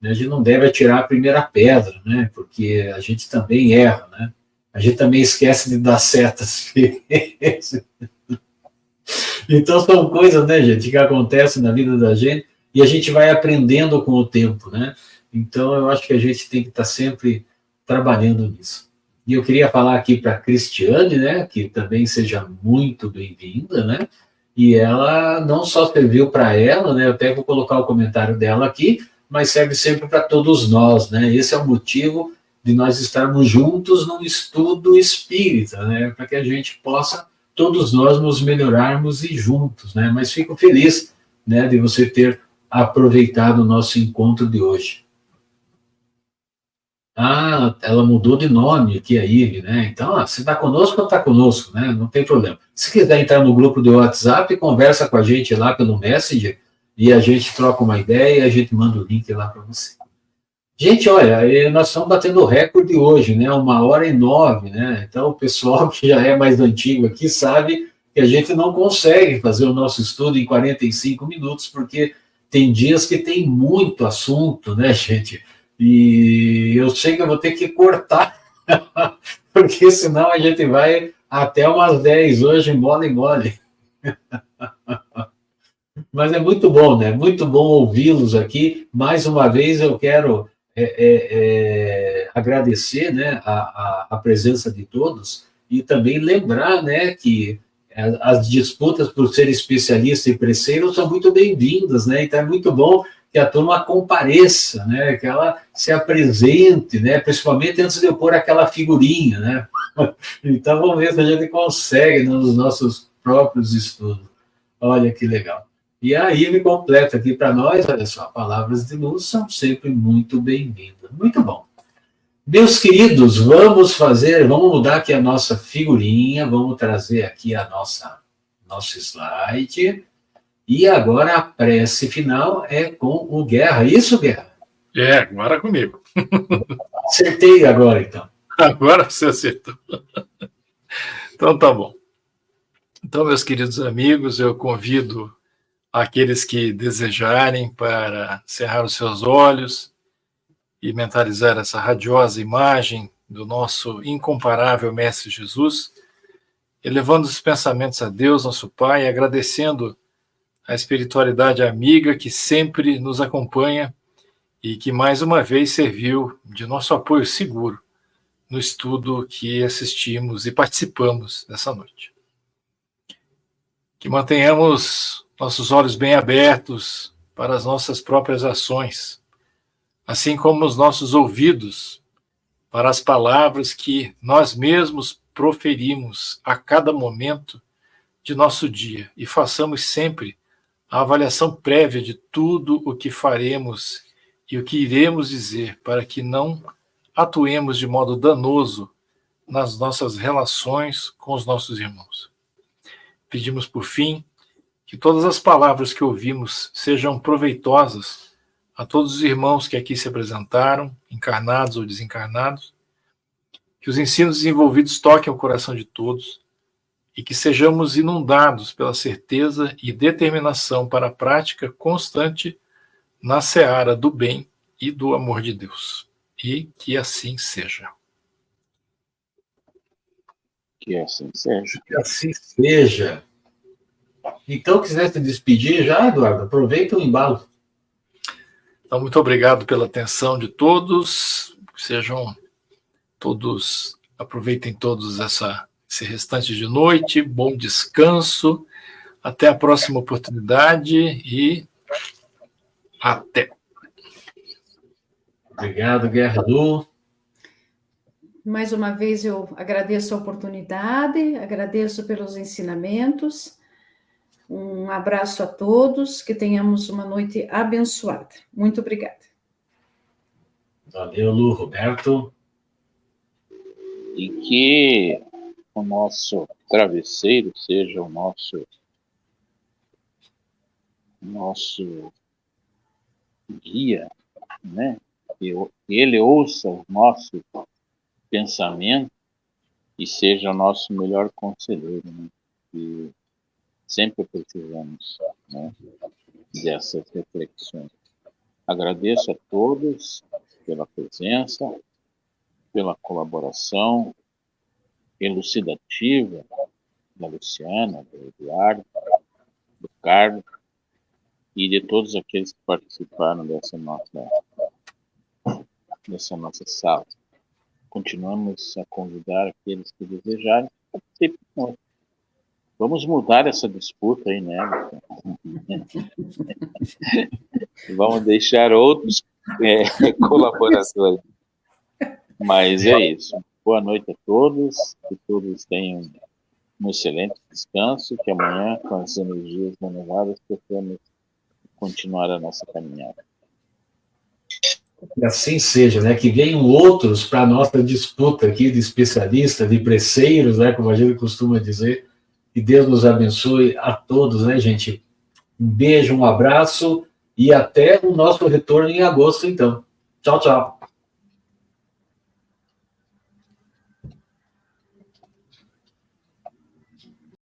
a gente não deve atirar a primeira pedra, né, porque a gente também erra, né? A gente também esquece de dar setas. Então são coisas, né, gente, que acontecem na vida da gente e a gente vai aprendendo com o tempo, né? Então eu acho que a gente tem que estar sempre trabalhando nisso. E eu queria falar aqui para a Cristiane, né, que também seja muito bem-vinda, né? E ela não só serviu para ela, né? Eu até vou colocar o comentário dela aqui, mas serve sempre para todos nós, né? Esse é o motivo de nós estarmos juntos num estudo espírita, né? Para que a gente possa, todos nós, nos melhorarmos e juntos, né? Mas fico feliz, né, de você ter aproveitado o nosso encontro de hoje. Ah, ela mudou de nome aqui, a Ive, né? Então, se está conosco, está conosco, né? Não tem problema. Se quiser entrar no grupo do WhatsApp, conversa com a gente lá pelo Messenger e a gente troca uma ideia e a gente manda o link lá para você. Gente, olha, nós estamos batendo o recorde hoje, né? 1h09, né? Então, o pessoal que já é mais antigo aqui sabe que a gente não consegue fazer o nosso estudo em 45 minutos, porque tem dias que tem muito assunto, né, gente? E eu sei que eu vou ter que cortar Porque senão a gente vai até umas 10 hoje, mole e mole. Mas é muito bom, né? Muito bom ouvi-los aqui. Mais uma vez eu quero agradecer, né, a presença de todos e também lembrar, né, que as disputas por ser especialista e preceiro são muito bem-vindas, né? Então é muito bom que a turma compareça, né? Que ela se apresente, né? Principalmente antes de eu pôr aquela figurinha, né? Então vamos ver se a gente consegue nos nossos próprios estudos. Olha que legal. E aí me completa aqui para nós, olha só, palavras de luz são sempre muito bem-vindas. Muito bom. Meus queridos, vamos mudar aqui a nossa figurinha, vamos trazer aqui nosso slide. E agora a prece final é com o Guerra. Isso, Guerra? Agora comigo. Acertei agora, então. Agora você acertou. Então tá bom. Então, meus queridos amigos, eu convido aqueles que desejarem para cerrar os seus olhos e mentalizar essa radiosa imagem do nosso incomparável Mestre Jesus, elevando os pensamentos a Deus, nosso Pai, agradecendo a espiritualidade amiga que sempre nos acompanha e que mais uma vez serviu de nosso apoio seguro no estudo que assistimos e participamos dessa noite. Que mantenhamos nossos olhos bem abertos para as nossas próprias ações, assim como os nossos ouvidos para as palavras que nós mesmos proferimos a cada momento de nosso dia e façamos sempre a avaliação prévia de tudo o que faremos e o que iremos dizer para que não atuemos de modo danoso nas nossas relações com os nossos irmãos. Pedimos, por fim, que todas as palavras que ouvimos sejam proveitosas a todos os irmãos que aqui se apresentaram, encarnados ou desencarnados, que os ensinos desenvolvidos toquem o coração de todos e que sejamos inundados pela certeza e determinação para a prática constante na seara do bem e do amor de Deus. E que assim seja. Que assim seja. Que assim seja. Então, quiser se despedir já, Eduardo, aproveita o embalo. Então, muito obrigado pela atenção de todos. Sejam todos, aproveitem todos esse restante de noite. Bom descanso. Até a próxima oportunidade e até. Obrigado, Guerra Du. Mais uma vez eu agradeço a oportunidade, agradeço pelos ensinamentos. Um abraço a todos, que tenhamos uma noite abençoada. Muito obrigada. Valeu, Lu. Roberto. E que o nosso travesseiro seja o nosso guia, né? Que ele ouça o nosso pensamento e seja o nosso melhor conselheiro, né? E sempre precisamos, né, dessas reflexões. Agradeço a todos pela presença, pela colaboração elucidativa da Luciana, do Eduardo, do Carlos e de todos aqueles que participaram dessa nossa sala. Continuamos a convidar aqueles que desejarem que participem conosco. Vamos mudar essa disputa aí, né? Vamos deixar outros colaboradores. Mas é isso. Boa noite a todos. Que todos tenham um excelente descanso. Que amanhã, com as energias renovadas, possamos continuar a nossa caminhada. Que assim seja, né? Que venham outros para a nossa disputa aqui de especialistas, de preceiros, né? Como a gente costuma dizer. Que Deus nos abençoe a todos, né, gente? Um beijo, um abraço e até o nosso retorno em agosto, então. Tchau, tchau.